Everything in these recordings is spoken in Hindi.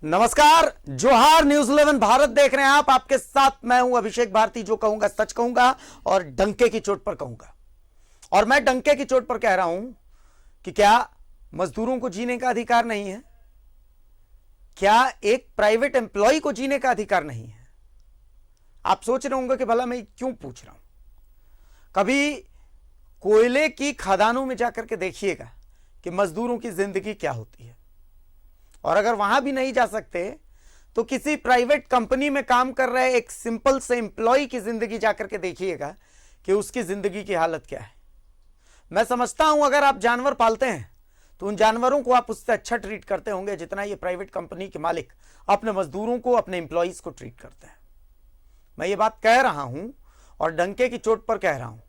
नमस्कार, जोहार। न्यूज 11 भारत देख रहे हैं आप। आपके साथ मैं हूं अभिषेक भारती। जो कहूंगा सच कहूंगा और डंके की चोट पर कहूंगा। और मैं डंके की चोट पर कह रहा हूं कि क्या मजदूरों को जीने का अधिकार नहीं है? क्या एक प्राइवेट एम्प्लॉय को जीने का अधिकार नहीं है? आप सोच रहे होंगे कि भला मैं क्यों पूछ रहा हूं। कभी कोयले की खदानों में जाकर के देखिएगा कि मजदूरों की जिंदगी क्या होती है। और अगर वहां भी नहीं जा सकते तो किसी प्राइवेट कंपनी में काम कर रहे एक सिंपल से एम्प्लॉय की जिंदगी जाकर के देखिएगा कि उसकी जिंदगी की हालत क्या है। मैं समझता हूं अगर आप जानवर पालते हैं तो उन जानवरों को आप उससे अच्छा ट्रीट करते होंगे जितना ये प्राइवेट कंपनी के मालिक अपने मजदूरों को, अपने एम्प्लॉयज को ट्रीट करते हैं। मैं ये बात कह रहा हूं और डंके की चोट पर कह रहा हूं।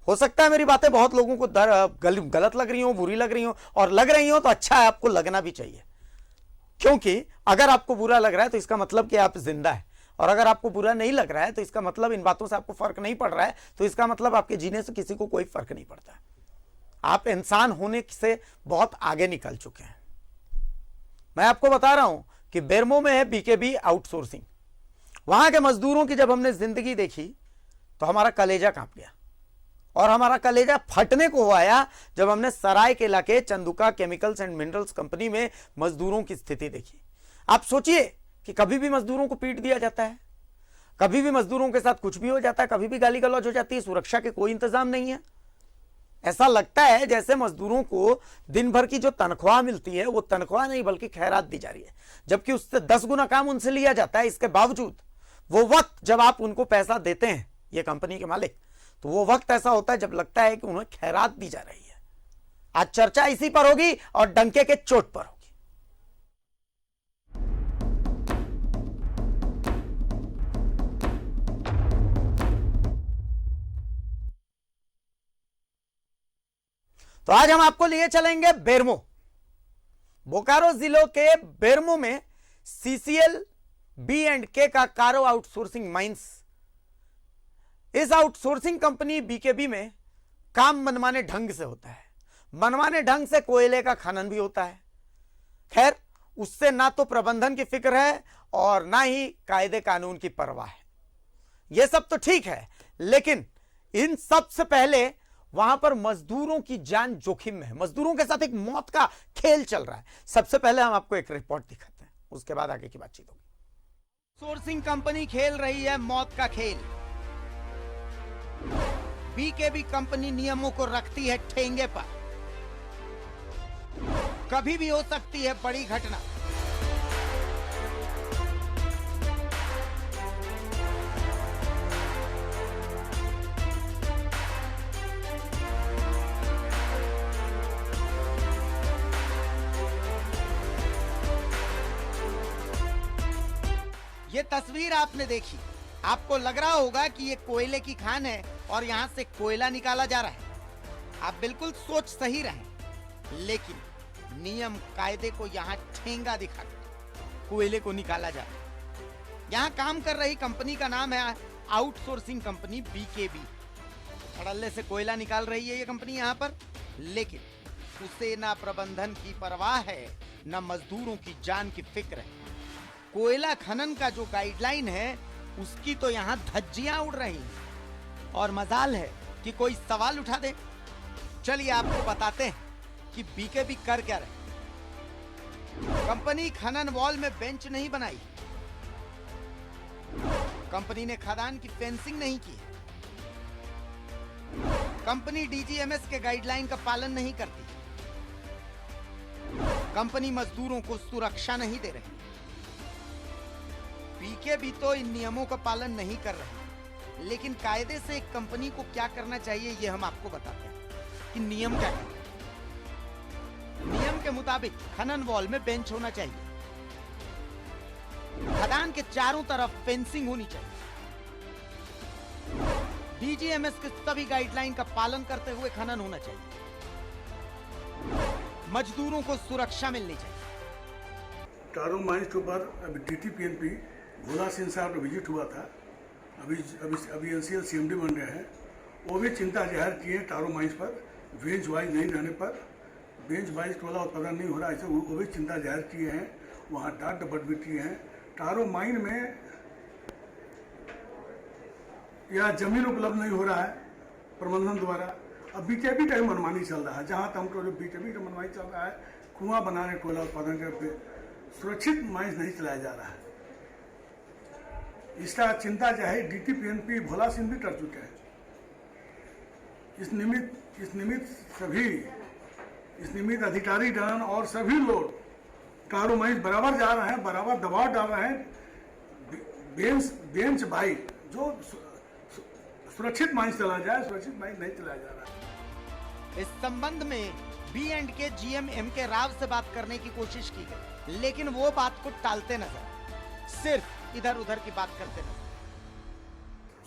हो सकता है मेरी बातें बहुत लोगों को गलत लग रही हो, बुरी लग रही हो, और लग रही हो तो अच्छा है, आपको लगना भी चाहिए। क्योंकि अगर आपको बुरा लग रहा है तो इसका मतलब कि आप जिंदा है, और अगर आपको बुरा नहीं लग रहा है तो इसका मतलब इन बातों से आपको फर्क नहीं पड़ रहा है, तो इसका मतलब आपके जीने से किसी को कोई फर्क नहीं पड़ता है। आप इंसान होने से बहुत आगे निकल चुके हैं। मैं आपको बता रहा हूं कि बेरमो में है बीकेबी आउटसोर्सिंग। वहां के मजदूरों की जब हमने जिंदगी देखी तो हमारा कलेजा कांप गया, और हमारा कलेजा फटने को आया जब हमने सरायकेला के चंदुका केमिकल्स एंड मिनरल्स कंपनी में मजदूरों की स्थिति देखी। आप सोचिए कि कभी भी मजदूरों को पीट दिया जाता है, कभी भी मजदूरों के साथ कुछ भी हो जाता है, कभी भी गाली गलौज हो जाती है, सुरक्षा के कोई इंतजाम नहीं है। ऐसा लगता है जैसे मजदूरों को दिन भर की जो तनख्वाह मिलती है वो तनख्वाह नहीं बल्कि खैरात दी जा रही है, जबकि उससे 10 गुना काम उनसे लिया जाता है। इसके बावजूद वो वक्त जब आप उनको पैसा देते हैं, ये कंपनी के मालिक, तो वो वक्त ऐसा होता है जब लगता है कि उन्हें खैरात दी जा रही है। आज चर्चा इसी पर होगी और डंके के चोट पर होगी। तो आज हम आपको लिए चलेंगे बेरमो। बोकारो जिलों के बेरमो में सीसीएल B&K का कारो आउटसोर्सिंग माइंस। इस आउटसोर्सिंग कंपनी बीकेबी में काम मनमाने ढंग से होता है। मनमाने ढंग से कोयले का खनन भी होता है। खैर, उससे ना तो प्रबंधन की फिक्र है और ना ही कायदे कानून की परवाह है। यह सब तो ठीक है, लेकिन इन सब से पहले वहां पर मजदूरों की जान जोखिम में है। मजदूरों के साथ एक मौत का खेल चल रहा है। सबसे पहले हम आपको एक रिपोर्ट दिखाते हैं, उसके बाद आगे की बातचीत होगी। सोर्सिंग कंपनी खेल रही है मौत का खेल। बीकेबी कंपनी नियमों को रखती है ठेंगे पर। कभी भी हो सकती है बड़ी घटना। ये तस्वीर आपने देखी, आपको लग रहा होगा कि ये कोयले की खान है और यहां से कोयला निकाला जा रहा है। आप बिल्कुल सोच सही रहें, लेकिन नियम कायदे को यहां ठेंगा दिखाकर कोयले को निकाला जा रहा है। यहां काम कर रही कंपनी का नाम है आउटसोर्सिंग कंपनी बीकेबी। धड़ल्ले से कोयला निकाल रही है ये कंपनी यहां पर, लेकिन उसे ना प्रबंधन की परवाह है, ना मजदूरों की जान की फिक्र है। कोयला खनन का जो गाइडलाइन है उसकी तो यहां धज्जियां उड़ रही हैं, और मजाल है कि कोई सवाल उठा दे। चलिए आपको बताते हैं कि बीकेबी कर क्या रहे। कंपनी खनन वॉल में बेंच नहीं बनाई, कंपनी ने खदान की फेंसिंग नहीं की, कंपनी डीजीएमएस के गाइडलाइन का पालन नहीं करती, कंपनी मजदूरों को सुरक्षा नहीं दे रही। बीकेबी तो इन नियमों का पालन नहीं कर रहे, लेकिन कायदे से एक कंपनी को क्या करना चाहिए ये हम आपको बताते हैं कि नियम क्या है। नियम के मुताबिक खनन वॉल में बेंच होना चाहिए, खदान के चारों तरफ फेंसिंग होनी चाहिए, डीजीएमएस के सभी गाइडलाइन का पालन करते हुए खनन होना चाहिए, मजदूरों को सुरक्षा मिलनी चाहिए। टारो माइंस के ऊपर अभी DTPNP भोला सिंह साहब का विजिट हुआ था। अभी NCL CMD बन रहे हैं। वो भी चिंता जाहिर किए टारो माइंस पर, बेंच वाइज नहीं रहने पर, बेंच वाइज टोला उत्पादन नहीं हो रहा, ऐसे वो भी चिंता जाहिर किए हैं। वहाँ डाट बटबिटी हैं। टारो माइन में या जमीन उपलब्ध नहीं हो रहा है प्रबंधन द्वारा। अब बीकेपी का ही मनमानी चल रहा है। जहाँ तक हमको जो बीकेपी का मनमानी चल रहा है, कुआं बनाने कोयला उत्पादन के सुरक्षित माइंस नहीं चलाया जा रहा है। इसका चिंता जो है डीटीपीएनपी भोला सिंह भी कर चुके हैं। इस निमित्त अधिकारी गण और सभी लोग टारो माइंस बराबर जा रहे हैं, बराबर दबाव डाल रहे हैं। बेंच बाई जो सुरक्षित माइंस चला जाए, सुरक्षित माइंस नहीं चलाया जा रहा है। इस संबंध में B&K GM M.K. राव से बात करने की कोशिश की गई, लेकिन वो बात को टालते नजर, सिर्फ इधर उधर की बात करते नजर।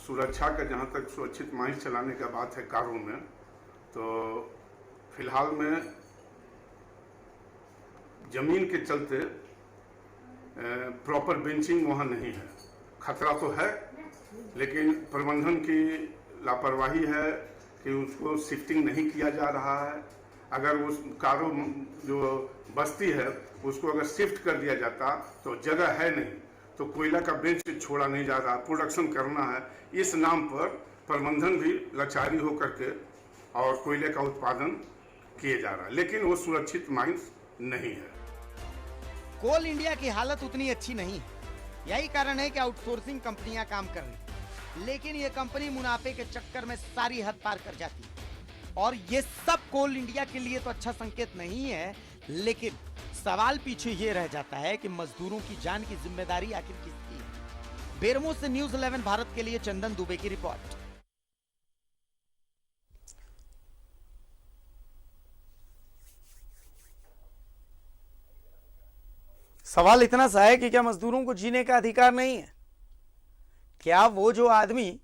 सुरक्षा का जहाँ तक सुरक्षित माइंस चलाने का बात है कारों में, तो फिलहाल में जमीन के चलते प्रॉपर बेंचिंग वहाँ नहीं है। खतरा तो है, लेकिन प्रबंधन की लापरवाही है कि उसको शिफ्टिंग नहीं किया जा रहा है। अगर उस कारों जो बस्ती है उसको अगर शिफ्ट कर दिया जाता तो जगह है नहीं, तो कोयला का बेंच छोड़ा नहीं जा रहा, प्रोडक्शन करना है। इस नाम पर प्रबंधन भी लाचारी होकर के और कोयले का उत्पादन किए जा रहा है, लेकिन वो सुरक्षित माइंस नहीं है। कोल इंडिया की हालत उतनी अच्छी नहीं है। यही कारण है कि आउटसोर्सिंग कंपनियां काम कर रही, लेकिन ये कंपनी मुनाफे के चक्कर में सारी हद पार कर जाती है। और ये सब कोल इंडिया के लिए तो अच्छा संकेत नहीं है, लेकिन सवाल पीछे ये रह जाता है कि मजदूरों की जान की जिम्मेदारी आखिर किसकी है। बेरमो से न्यूज़ 11 भारत के लिए चंदन दुबे की रिपोर्ट। सवाल इतना सा है कि क्या मजदूरों को जीने का अधिकार नहीं है? क्या वो जो आदमी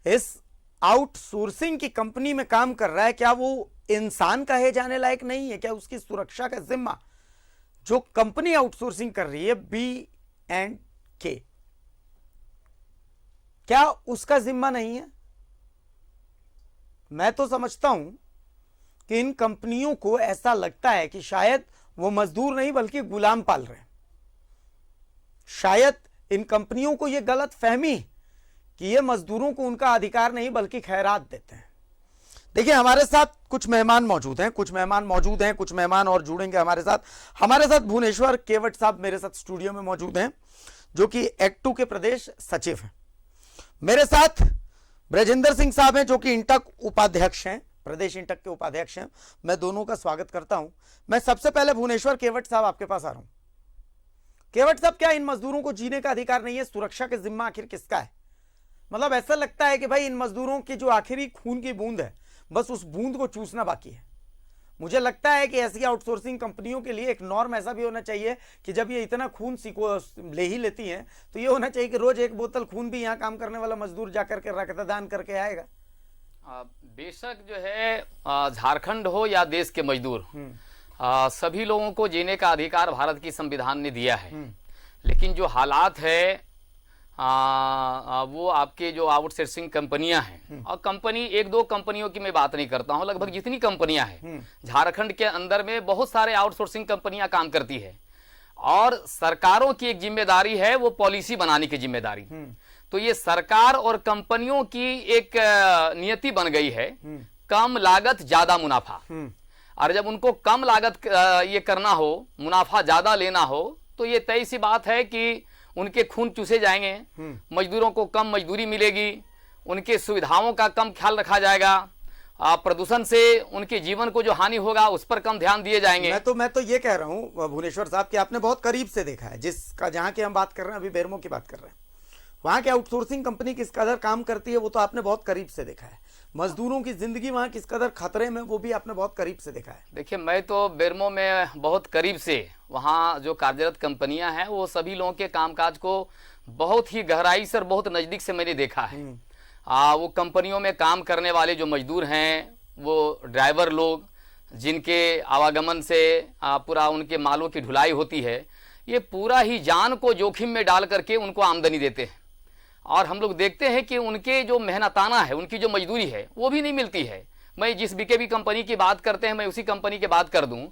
इस आउटसोर्सिंग की कंपनी में काम कर रहा है, क्या वो इंसान कहे जाने लायक नहीं है? क्या उसकी सुरक्षा का जिम्मा जो कंपनी आउटसोर्सिंग कर रही है B&K, क्या उसका जिम्मा नहीं है? मैं तो समझता हूं कि इन कंपनियों को ऐसा लगता है कि शायद वो मजदूर नहीं बल्कि गुलाम पाल रहे हैं। शायद इन कंपनियों को यह गलत फहमी कि ये मजदूरों को उनका अधिकार नहीं बल्कि खैरात देते हैं। देखिए, हमारे साथ कुछ मेहमान मौजूद हैं, कुछ मेहमान और जुड़ेंगे हमारे साथ भुवनेश्वर केवट साहब मेरे साथ स्टूडियो में मौजूद हैं, जो कि एक्टू के प्रदेश सचिव हैं। मेरे साथ ब्रजेंद्र सिंह साहब हैं, जो कि इंटक उपाध्यक्ष हैं, प्रदेश इंटक के उपाध्यक्ष हैं। मैं दोनों का स्वागत करता हूं। मैं सबसे पहले भुवनेश्वर केवट साहब आपके पास आ रहा हूं। केवट साहब, क्या इन मजदूरों को जीने का अधिकार नहीं है? सुरक्षा का जिम्मा आखिर किसका है? मतलब ऐसा लगता है कि भाई इन मजदूरों की जो आखिरी खून की बूंद है, बस उस बूंद को चूसना बाकी है। मुझे लगता है कि ऐसी आउटसोर्सिंग कंपनियों के लिए एक नॉर्म ऐसा भी होना चाहिए कि जब ये इतना खून ले ही लेती हैं, तो ये होना चाहिए कि रोज एक बोतल खून भी यहाँ काम करने वाला मजदूर जाकर के रक्तदान करके आएगा। बेशक जो है झारखंड हो या देश के मजदूर, सभी लोगों को जीने का अधिकार भारत की संविधान ने दिया है। लेकिन जो हालात है वो आपके जो आउटसोर्सिंग कंपनियां हैं, और कंपनी एक दो कंपनियों की मैं बात नहीं करता हूं, लगभग जितनी कंपनियां हैं झारखंड के अंदर में बहुत सारे आउटसोर्सिंग कंपनियां काम करती है। और सरकारों की एक जिम्मेदारी है वो पॉलिसी बनाने की जिम्मेदारी। तो ये सरकार और कंपनियों की एक नियति बन गई है, कम लागत ज्यादा मुनाफा। और जब उनको कम लागत ये करना हो, मुनाफा ज्यादा लेना हो, तो ये तय सी बात है कि उनके खून चूसे जाएंगे, मजदूरों को कम मजदूरी मिलेगी, उनके सुविधाओं का कम ख्याल रखा जाएगा, प्रदूषण से उनके जीवन को जो हानि होगा उस पर कम ध्यान दिए जाएंगे। मैं तो ये कह रहा हूं भुवनेश्वर साहब कि आपने बहुत करीब से देखा है, जिसका जहां की हम बात कर रहे हैं, अभी बेरमो की बात कर रहे हैं, वहां की आउटसोर्सिंग कंपनी किस कदर काम करती है वो तो आपने बहुत करीब से देखा है। मजदूरों की जिंदगी वहां किस कदर खतरे में, वो भी आपने बहुत करीब से देखा है। देखिए, मैं तो बेरमो में बहुत करीब से वहाँ जो कार्यरत कंपनियां हैं वो सभी लोगों के कामकाज को बहुत ही गहराई से और बहुत नज़दीक से मैंने देखा है। वो कंपनियों में काम करने वाले जो मजदूर हैं, वो ड्राइवर लोग, जिनके आवागमन से पूरा उनके मालों की ढुलाई होती है, ये पूरा ही जान को जोखिम में डाल करके उनको आमदनी देते हैं। और हम लोग देखते हैं कि उनके जो मेहनताना है, उनकी जो मजदूरी है वो भी नहीं मिलती है। मैं जिस बीकेबी कंपनी की बात करते हैं, मैं उसी कंपनी की बात कर दूं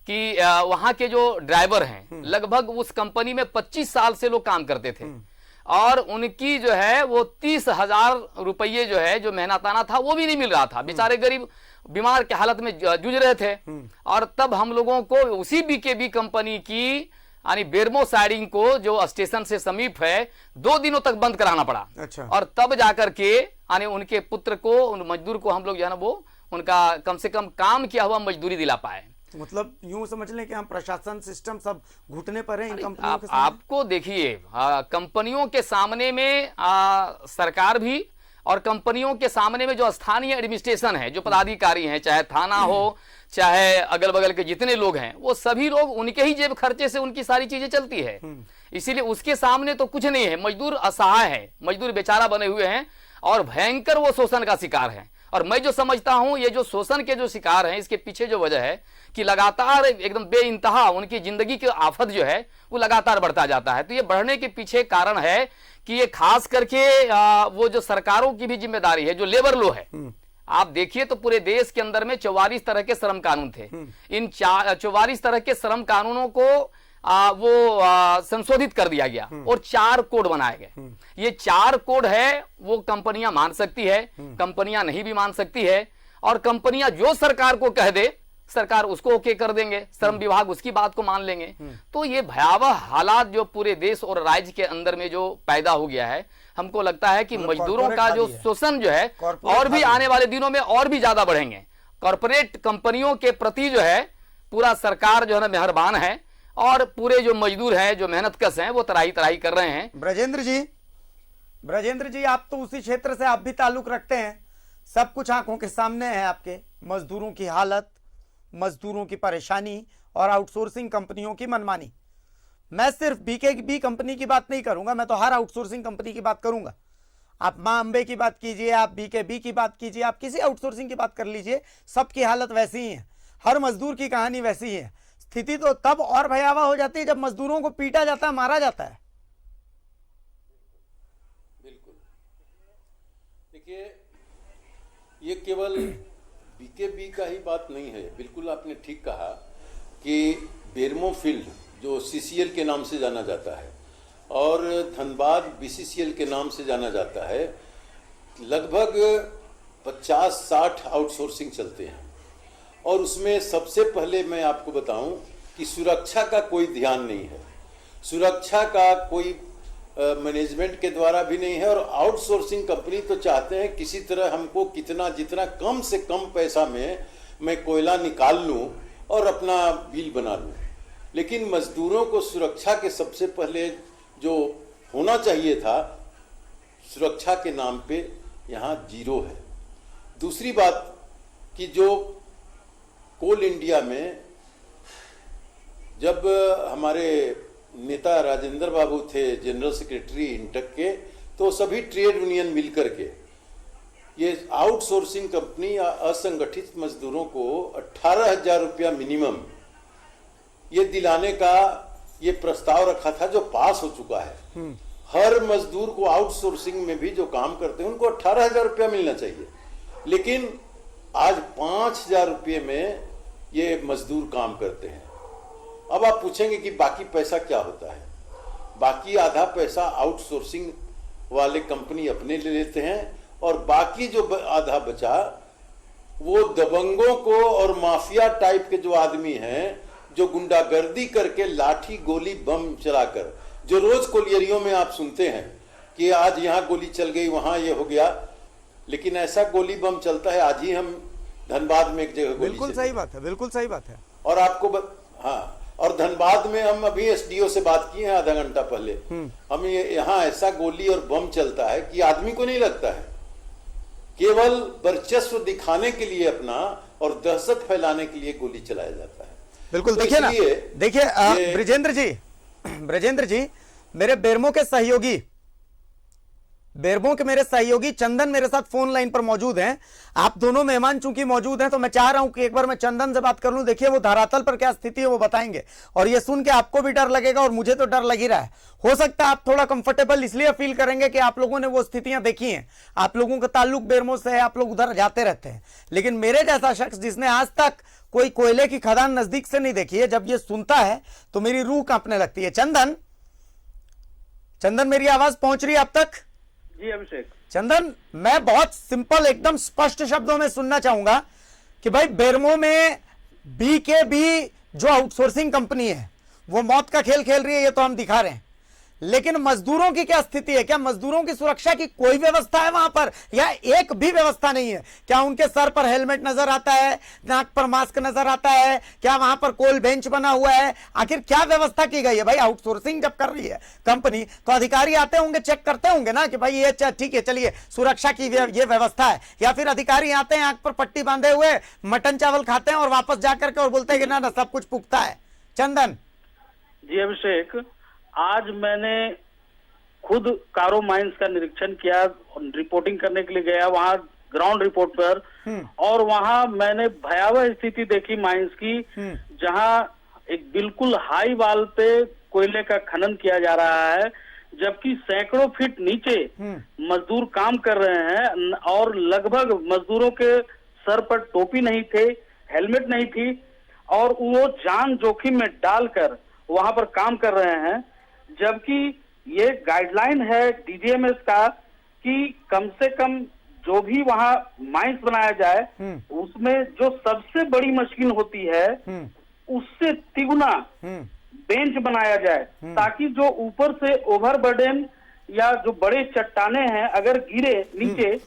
कि वहां के जो ड्राइवर हैं लगभग उस कंपनी में 25 साल से लोग काम करते थे और उनकी जो है वो 30,000 रुपये जो है जो मेहनताना था वो भी नहीं मिल रहा था। बेचारे गरीब बीमार के हालत में जूझ रहे थे और तब हम लोगों को उसी बीकेबी कंपनी की यानी बेरमो साइडिंग को जो स्टेशन से समीप है 2 दिनों तक बंद कराना पड़ा। अच्छा। और तब जाकर के यानी उनके पुत्र को, उन मजदूर को हम लोग जो है ना वो उनका कम से कम काम किया हुआ मजदूरी दिला पाए। मतलब यूं समझ लें कि हम प्रशासन सिस्टम सब घुटने पर है इन कंपनियों के सामने। आपको देखिए कंपनियों के सामने में सरकार भी और कंपनियों के सामने में जो स्थानीय एडमिनिस्ट्रेशन है, जो पदाधिकारी हैं, चाहे थाना हो चाहे अगल बगल के जितने लोग हैं, वो सभी लोग उनके ही जेब खर्चे से उनकी सारी चीजें चलती है। इसीलिए उसके सामने तो कुछ नहीं है। मजदूर असहाय है, मजदूर बेचारा बने हुए हैं और भयंकर वो शोषण का शिकार है। और मैं जो समझता हूं ये जो शोषण के जो शिकार हैं इसके पीछे जो वजह है कि लगातार एकदम बेइंतहा उनकी जिंदगी की आफत जो है वो लगातार बढ़ता जाता है। तो ये बढ़ने के पीछे कारण है कि ये खास करके वो जो सरकारों की भी जिम्मेदारी है, जो लेबर लॉ है। आप देखिए तो पूरे देश के अंदर में 44 तरह के श्रम कानून थे। इन 44 तरह के श्रम कानूनों को संशोधित कर दिया गया और 4 कोड बनाए गए। ये 4 कोड है वो कंपनियां मान सकती है, कंपनियां नहीं भी मान सकती है। और कंपनियां जो सरकार को कह दे सरकार उसको ओके कर देंगे, श्रम विभाग उसकी बात को मान लेंगे। तो ये भयावह हालात जो पूरे देश और राज्य के अंदर में जो पैदा हो गया है, हमको लगता है कि मजदूरों का जो शोषण जो है और भी आने वाले दिनों में और भी ज्यादा बढ़ेंगे। कॉर्पोरेट कंपनियों के प्रति जो है पूरा सरकार जो है ना मेहरबान है और पूरे जो मजदूर हैं, जो मेहनतकश हैं, वो तराई तराई कर रहे हैं। ब्रजेंद्र जी आप तो उसी क्षेत्र से आप भी ताल्लुक रखते हैं, सब कुछ आंखों के सामने है आपके। मजदूरों की हालत, मजदूरों की परेशानी और आउटसोर्सिंग कंपनियों की मनमानी। मैं सिर्फ बीकेबी कंपनी की बात नहीं करूंगा, मैं तो हर आउटसोर्सिंग कंपनी की बात करूंगा। आप मां अंबे की बात कीजिए, आप बीकेबी की बात कीजिए, आप किसी आउटसोर्सिंग की बात कर लीजिए, सबकी हालत वैसी ही है, हर मजदूर की कहानी वैसी ही है। स्थिति तो तब और भयावह हो जाती है जब मजदूरों को पीटा जाता है, मारा जाता है। बिल्कुल। देखिए ये केवल बीकेबी का ही बात नहीं है। बिल्कुल आपने ठीक कहा कि बेरमो फील्ड जो सीसीएल के नाम से जाना जाता है और धनबाद बीसीसीएल के नाम से जाना जाता है, लगभग 50-60 आउटसोर्सिंग चलते हैं। और उसमें सबसे पहले मैं आपको बताऊं कि सुरक्षा का कोई ध्यान नहीं है, सुरक्षा का कोई मैनेजमेंट के द्वारा भी नहीं है। और आउटसोर्सिंग कंपनी तो चाहते हैं किसी तरह हमको जितना कम से कम पैसा में मैं कोयला निकाल लूं और अपना बिल बना लूं। लेकिन मजदूरों को सुरक्षा के सबसे पहले जो होना चाहिए था, सुरक्षा के नाम पे यहाँ जीरो है। दूसरी बात कि जो कोल इंडिया में जब हमारे नेता राजेंद्र बाबू थे जनरल सेक्रेटरी इंटक के, तो सभी ट्रेड यूनियन मिलकर के ये आउटसोर्सिंग कंपनी या असंगठित मजदूरों को 18,000 रुपया मिनिमम ये दिलाने का ये प्रस्ताव रखा था, जो पास हो चुका है। हर मजदूर को आउटसोर्सिंग में भी जो काम करते हैं उनको 18,000 रुपया मिलना चाहिए। लेकिन आज 5,000 रुपये में ये मजदूर काम करते हैं। अब आप पूछेंगे कि बाकी पैसा क्या होता है। बाकी आधा पैसा आउटसोर्सिंग वाले कंपनी अपने ले लेते हैं और बाकी जो आधा बचा वो दबंगों को और माफिया टाइप के जो आदमी हैं, जो गुंडागर्दी करके लाठी गोली बम चलाकर, जो रोज कोलियरियों में आप सुनते हैं कि आज यहाँ गोली चल गई, वहां ये हो गया, लेकिन ऐसा गोली बम चलता है। आज ही हम धनबाद में एक जगह गोली, बिल्कुल सही बात है, बिल्कुल सही बात है। और आपको हाँ, और धनबाद में हम अभी एसडीओ से बात किए हैं आधा घंटा पहले। हम यहाँ ऐसा गोली और बम चलता है कि आदमी को नहीं लगता है, केवल वर्चस्व दिखाने के लिए अपना और दहशत फैलाने के लिए गोली चलाया जाता है। बिल्कुल। तो देखिए ना, देखिए ब्रजेंद्र जी, मेरे बेरमो के सहयोगी बेरमो के मेरे सहयोगी चंदन मेरे साथ फोन लाइन पर मौजूद हैं। आप दोनों मेहमान चूंकि मौजूद हैं तो मैं चाह रहा हूं कि एक बार मैं चंदन से बात कर लूं। देखिए वो धरातल पर क्या स्थिति है वो बताएंगे, और ये सुन के आपको भी डर लगेगा और मुझे तो डर लग ही रहा है। हो सकता है आप थोड़ा कंफर्टेबल इसलिए फील करेंगे कि आप लोगों ने वो स्थितियां देखी हैं, आप लोगों का ताल्लुक बेरमो से है, आप लोग उधर जाते रहते हैं। लेकिन मेरे जैसा शख्स जिसने आज तक कोई कोयले की खदान नजदीक से नहीं देखी है, जब ये सुनता है तो मेरी रूह कांपने लगती है। चंदन, मेरी आवाज पहुंच रही है अब तक? जी अभिषेक। चंदन, मैं बहुत सिंपल एकदम स्पष्ट शब्दों में सुनना चाहूंगा कि भाई बेरमो में बीकेबी जो आउटसोर्सिंग कंपनी है वो मौत का खेल खेल रही है, ये तो हम दिखा रहे हैं, लेकिन मजदूरों की क्या स्थिति है? क्या मजदूरों की सुरक्षा की कोई व्यवस्था है वहां पर, या एक भी व्यवस्था नहीं है? क्या उनके सर पर हेलमेट नजर आता है, नाक पर मास्क नजर आता है? क्या वहां पर कोल बेंच बना हुआ है? आखिर क्या व्यवस्था की गई है? भाई आउटसोर्सिंग जब कर रही है कंपनी तो अधिकारी आते होंगे, चेक करते होंगे ना कि भाई ये ठीक है, चलिए सुरक्षा की ये व्यवस्था है, या फिर अधिकारी आते हैं आंख पर पट्टी बांधे हुए, मटन चावल खाते हैं और वापस जाकर के और बोलते हैं कि ना सब कुछ पुख्ता है? चंदन जी अभिषेक, आज मैंने खुद कारो माइंस का निरीक्षण किया, रिपोर्टिंग करने के लिए गया वहां ग्राउंड रिपोर्ट पर, और वहां मैंने भयावह स्थिति देखी माइंस की, जहां एक बिल्कुल हाई वाल पे कोयले का खनन किया जा रहा है, जबकि सैकड़ों फीट नीचे मजदूर काम कर रहे हैं और लगभग मजदूरों के सर पर टोपी नहीं थे, हेलमेट नहीं थी, और वो जान जोखिम में डालकर वहां पर काम कर रहे हैं। जबकि ये गाइडलाइन है डीजीएमएस का कि कम से कम जो भी वहां माइंस बनाया जाए उसमें जो सबसे बड़ी मशीन होती है उससे तिगुना बेंच बनाया जाए, ताकि जो ऊपर से ओवरबर्डन या जो बड़े चट्टाने हैं अगर गिरे नीचे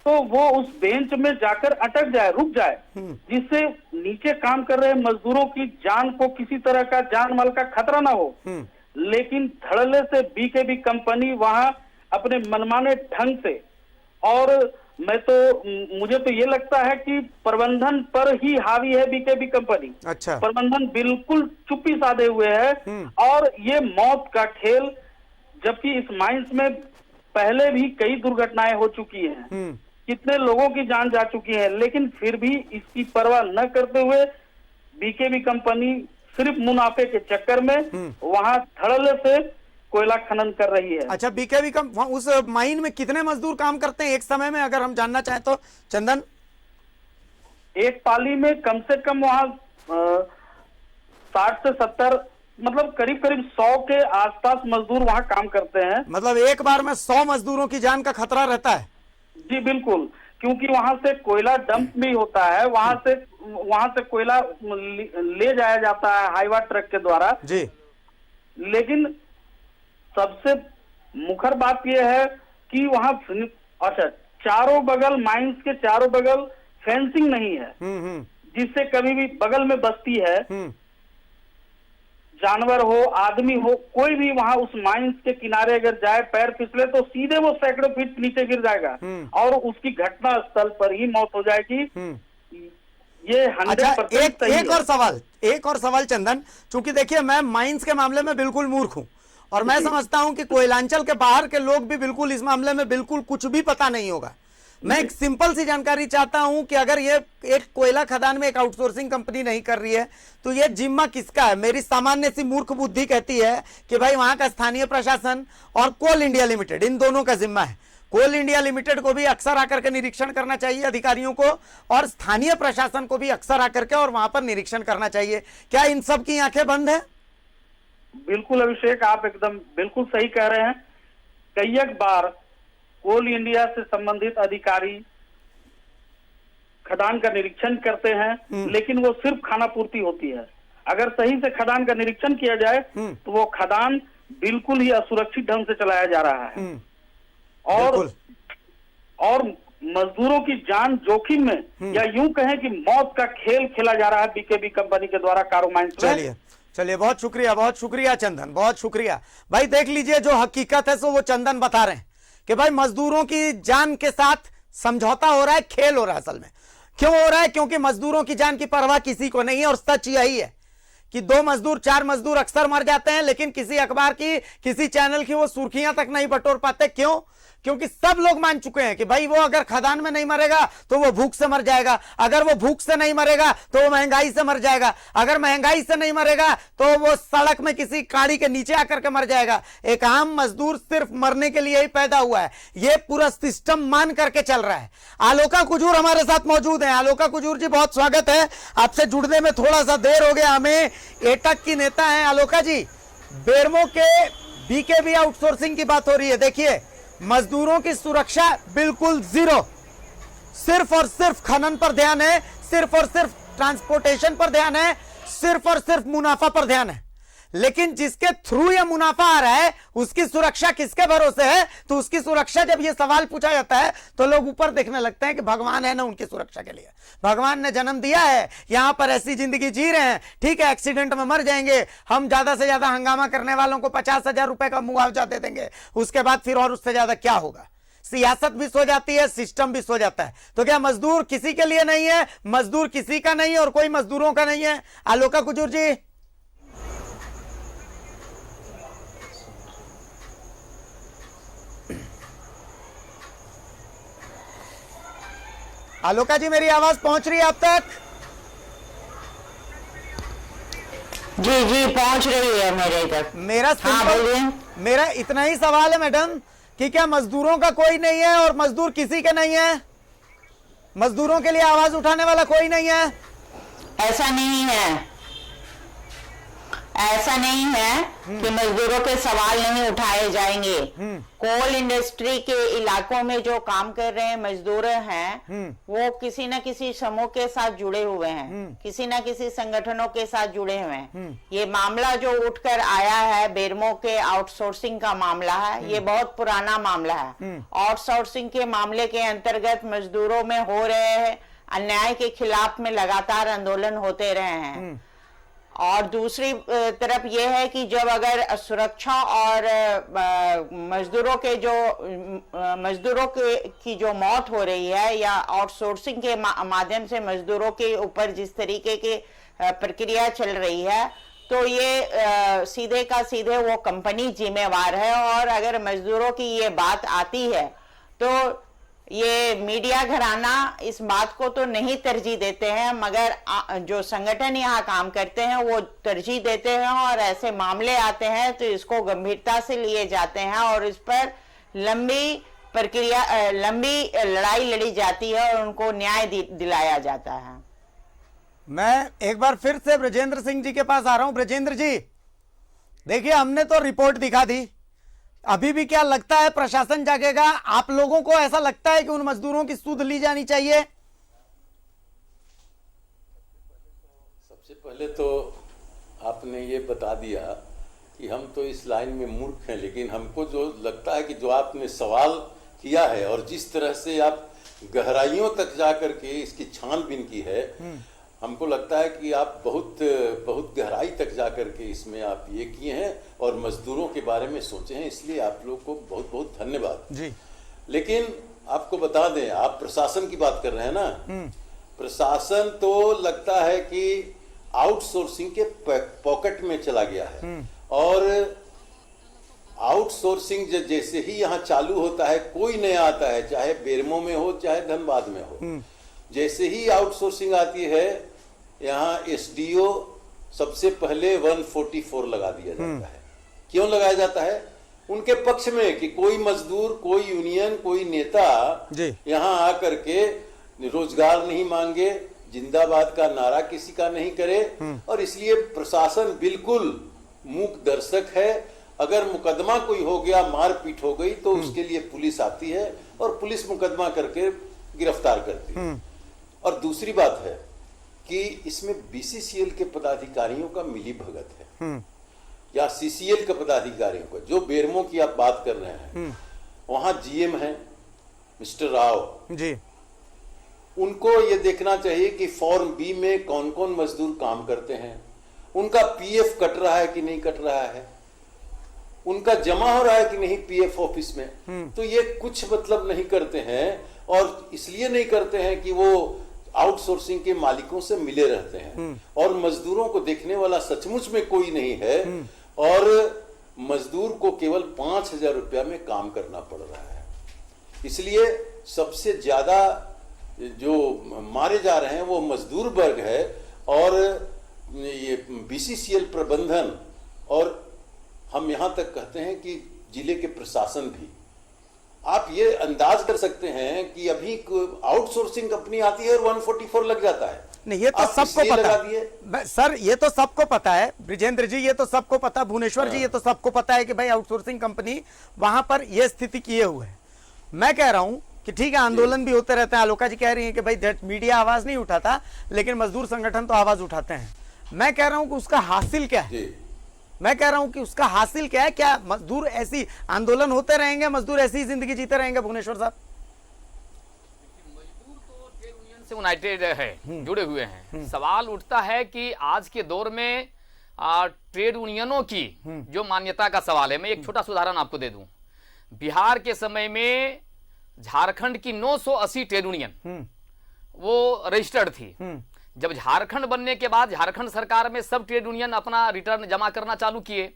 तो वो उस बेंच में जाकर अटक जाए, रुक जाए, जिससे नीचे काम कर रहे मजदूरों की जान को किसी तरह का जान माल का खतरा ना हो। लेकिन धड़ल्ले से बीकेबी कंपनी वहां अपने मनमाने ढंग से, और मुझे तो ये लगता है कि प्रबंधन पर ही हावी है बीकेबी कंपनी। अच्छा। प्रबंधन बिल्कुल चुप्पी साधे हुए है, और ये मौत का खेल, जबकि इस माइंस में पहले भी कई दुर्घटनाएं हो चुकी हैं, कितने लोगों की जान जा चुकी है, लेकिन फिर भी इसकी परवाह न करते हुए बीकेबी कंपनी सिर्फ मुनाफे के चक्कर में वहां धड़ल्ले से कोयला खनन कर रही है। अच्छा, बीकेबी उस माइन में कितने मजदूर काम करते हैं एक समय में, अगर हम जानना चाहें तो चंदन? एक पाली में कम से कम वहां 60 से 70, मतलब करीब 100 के आसपास मजदूर वहां काम करते हैं। मतलब एक बार में 100 मजदूरों की जान का खतरा रहता है? जी बिल्कुल, क्योंकि वहां से कोयला डंप भी होता है, वहां से कोयला ले जाया जाता है हाईवा ट्रक के द्वारा जी। लेकिन सबसे मुखर बात यह है कि वहां अच्छा चारों बगल, माइंस के चारों बगल फेंसिंग नहीं है, जिससे कभी भी बगल में बस्ती है, जानवर हो आदमी हो कोई भी वहां उस माइंस के किनारे अगर जाए, पैर फिसले तो सीधे वो सैकड़ों फीट नीचे गिर जाएगा और उसकी घटना स्थल पर ही मौत हो जाएगी। ये 100% अच्छा, एक और सवाल चंदन, चूंकि देखिए मैं माइंस के मामले में बिल्कुल मूर्ख हूं और मैं समझता हूं कि कोयलांचल के बाहर के लोग भी बिल्कुल इस मामले में बिल्कुल कुछ भी पता नहीं होगा। मैं एक सिंपल सी जानकारी चाहता हूं कि अगर ये एक कोयला खदान में एक आउटसोर्सिंग कंपनी नहीं कर रही है तो ये जिम्मा किसका है? मेरी सामान्य सी मूर्ख बुद्धि कहती है कि भाई वहां का स्थानीय प्रशासन और कोल इंडिया लिमिटेड, इन दोनों का जिम्मा है। कोल इंडिया लिमिटेड को भी अक्सर आकर के निरीक्षण करना चाहिए अधिकारियों को, और स्थानीय प्रशासन को भी अक्सर आकर के और वहां पर निरीक्षण करना चाहिए। क्या इन सब की आंखें बंद है? बिल्कुल अभिषेक, आप एकदम बिल्कुल सही कह रहे हैं। कई बार कोल इंडिया से संबंधित अधिकारी खदान का निरीक्षण करते हैं, लेकिन वो सिर्फ खाना पूर्ति होती है। अगर सही से खदान का निरीक्षण किया जाए तो वो खदान बिल्कुल ही असुरक्षित ढंग से चलाया जा रहा है और मजदूरों की जान जोखिम में, या यूं कहें कि मौत का खेल खेला जा रहा है बीकेबी कंपनी के द्वारा कारो माइंस में। चलिए बहुत शुक्रिया चंदन, बहुत शुक्रिया भाई। देख लीजिए जो हकीकत है सो वो चंदन बता रहे हैं कि भाई मजदूरों की जान के साथ समझौता हो रहा है, खेल हो रहा है। असल में क्यों हो रहा है? क्योंकि मजदूरों की जान की परवाह किसी को नहीं है। और सच यही है कि 2 मजदूर 4 मजदूर अक्सर मर जाते हैं, लेकिन किसी अखबार की किसी चैनल की वो सुर्खियां तक नहीं बटोर पाते। क्यों? क्योंकि सब लोग मान चुके हैं कि भाई वो अगर खदान में नहीं मरेगा तो वो भूख से मर जाएगा, अगर वो भूख से नहीं मरेगा तो वो महंगाई से मर जाएगा, अगर महंगाई से नहीं मरेगा तो वो सड़क में किसी गाड़ी के नीचे आकर के मर जाएगा। एक आम मजदूर सिर्फ मरने के लिए ही पैदा हुआ है, ये पूरा सिस्टम मान करके चल रहा है। आलोका कुजूर हमारे साथ मौजूद है। आलोका कुजूर जी, बहुत स्वागत है। आपसे जुड़ने में थोड़ा सा देर हो गया हमें। एटक की नेता है आलोका जी। बेरमो के बीकेबी आउटसोर्सिंग की बात हो रही है। देखिए, मजदूरों की सुरक्षा बिल्कुल जीरो, सिर्फ और सिर्फ खनन पर ध्यान है, सिर्फ और सिर्फ ट्रांसपोर्टेशन पर ध्यान है, सिर्फ और सिर्फ मुनाफा पर ध्यान है। लेकिन जिसके थ्रू ये मुनाफा आ रहा है उसकी सुरक्षा किसके भरोसे है? तो उसकी सुरक्षा, जब ये सवाल पूछा जाता है तो लोग ऊपर देखने लगते हैं कि भगवान है ना उनकी सुरक्षा के लिए। भगवान ने जन्म दिया है, यहां पर ऐसी जिंदगी जी रहे हैं, ठीक है, एक्सीडेंट में मर जाएंगे, हम ज्यादा से ज्यादा हंगामा करने वालों को 50,000 रुपए का मुआवजा दे देंगे, उसके बाद फिर और उससे ज्यादा क्या होगा? सियासत भी सो जाती है, सिस्टम भी सो जाता है। तो क्या मजदूर किसी के लिए नहीं है? मजदूर किसी का नहीं है और कोई मजदूरों का नहीं है। आलोका कुजूर जी, आलोका जी, मेरी आवाज पहुंच रही है आप तक? जी जी पहुंच रही है मेरे तक। मेरा मेरा इतना ही सवाल है मैडम कि क्या मजदूरों का कोई नहीं है और मजदूर किसी के नहीं है? मजदूरों के लिए आवाज उठाने वाला कोई नहीं है? ऐसा नहीं है, ऐसा नहीं है कि मजदूरों के सवाल नहीं उठाए जाएंगे। कोल इंडस्ट्री के इलाकों में जो काम कर रहे हैं मजदूर हैं, वो किसी न किसी समूह के साथ जुड़े हुए हैं, किसी न किसी संगठनों के साथ जुड़े हुए हैं। ये मामला जो उठकर आया है बेरमो के आउटसोर्सिंग का मामला है, ये बहुत पुराना मामला है। आउटसोर्सिंग के मामले के अंतर्गत मजदूरों में हो रहे अन्याय के खिलाफ में लगातार आंदोलन होते रहे हैं। और दूसरी तरफ यह है कि जब अगर सुरक्षा और मजदूरों की जो मौत हो रही है या आउटसोर्सिंग के माध्यम से मजदूरों के ऊपर जिस तरीके की प्रक्रिया चल रही है, तो ये सीधे का सीधे वो कंपनी जिम्मेवार है। और अगर मजदूरों की ये बात आती है तो ये मीडिया घराना इस बात को तो नहीं तरजीह देते हैं, मगर जो संगठन यहाँ काम करते हैं वो तरजीह देते हैं। और ऐसे मामले आते हैं तो इसको गंभीरता से लिए जाते हैं और इस पर लंबी लड़ाई लड़ी जाती है और उनको न्याय दिलाया जाता है। मैं एक बार फिर से ब्रजेंद्र सिंह जी के पास आ रहा हूं। ब्रजेंद्र जी, देखिए, हमने तो रिपोर्ट दिखा दी, अभी भी क्या लगता है प्रशासन जागेगा? आप लोगों को ऐसा लगता है कि उन मजदूरों की सुध ली जानी चाहिए? सबसे पहले तो आपने ये बता दिया कि हम तो इस लाइन में मूर्ख हैं, लेकिन हमको जो लगता है कि जो आपने सवाल किया है और जिस तरह से आप गहराइयों तक जाकर के इसकी छानबीन की है, हमको लगता है कि आप बहुत बहुत गहराई तक जाकर के इसमें आप ये किए हैं और मजदूरों के बारे में सोचे हैं, इसलिए आप लोग को बहुत बहुत धन्यवाद जी। लेकिन आपको बता दें, आप प्रशासन की बात कर रहे हैं ना, प्रशासन तो लगता है कि आउटसोर्सिंग के पॉकेट में चला गया है। और आउटसोर्सिंग जैसे ही यहाँ चालू होता है, कोई नया आता है, चाहे बेरमो में हो चाहे धनबाद में हो, जैसे ही आउटसोर्सिंग आती है यहाँ एसडीओ सबसे पहले 144 लगा दिया जाता है। क्यों लगाया जाता है? उनके पक्ष में कि कोई मजदूर, कोई यूनियन, कोई नेता यहाँ आकर के रोजगार नहीं मांगे, जिंदाबाद का नारा किसी का नहीं करे। और इसलिए प्रशासन बिल्कुल मूक दर्शक है। अगर मुकदमा कोई हो गया, मारपीट हो गई, तो उसके लिए पुलिस आती है और पुलिस मुकदमा करके गिरफ्तार करती है। और दूसरी बात है कि इसमें बीसीसीएल के पदाधिकारियों का मिली भगत है या सीसीएल के पदाधिकारियों का। जो बेरमो की आप बात कर रहे हैं, वहां जीएम है मिस्टर राव जी। उनको ये देखना चाहिए कि फॉर्म बी में कौन कौन मजदूर काम करते हैं, उनका पीएफ कट रहा है कि नहीं कट रहा है, उनका जमा हो रहा है कि नहीं पीएफ ऑफिस में। तो ये कुछ मतलब नहीं करते हैं। और इसलिए नहीं करते हैं कि वो आउटसोर्सिंग के मालिकों से मिले रहते हैं और मजदूरों को देखने वाला सचमुच में कोई नहीं है और मजदूर को केवल 5,000 रुपया में काम करना पड़ रहा है। इसलिए सबसे ज्यादा जो मारे जा रहे हैं वो मजदूर वर्ग है और ये बीसीसीएल प्रबंधन और हम यहां तक कहते हैं कि जिले के प्रशासन भी। आप ये अंदाज कर सकते हैं कि अभी आउटसोर्सिंग कंपनी आती है और 144 लग जाता है। नहीं, ये तो सबको पता है सर, ये तो सबको पता है ब्रिजेंद्र जी, ये तो सबको पता, भुवनेश्वर जी ये तो सबको पता है कि भाई आउटसोर्सिंग कंपनी वहां पर ये स्थिति किए हुए है। मैं कह रहा हूं कि ठीक है, आंदोलन भी होते रहते हैं। आलोका जी कह रही है कि भाई मीडिया आवाज नहीं उठाता, लेकिन मजदूर संगठन तो आवाज उठाते हैं। मैं कह रहा हूं कि उसका हासिल क्या है, मैं कह रहा हूं कि उसका हासिल क्या है? क्या मजदूर ऐसी आंदोलन होते रहेंगे, मजदूर ऐसी जिंदगी जीते रहेंगे? भुवनेश्वर साहब, मजदूर तो ट्रेड यूनियन से यूनाइटेड है, जुड़े हुए हैं। सवाल उठता है कि आज के दौर में ट्रेड यूनियनों की जो मान्यता का सवाल है। मैं एक छोटा सा उदाहरण आपको दे दूं। बिहार के समय में झारखंड की 980 ट्रेड यूनियन वो रजिस्टर्ड थी। जब झारखंड बनने के बाद झारखंड सरकार में सब ट्रेड यूनियन अपना रिटर्न जमा करना चालू किए।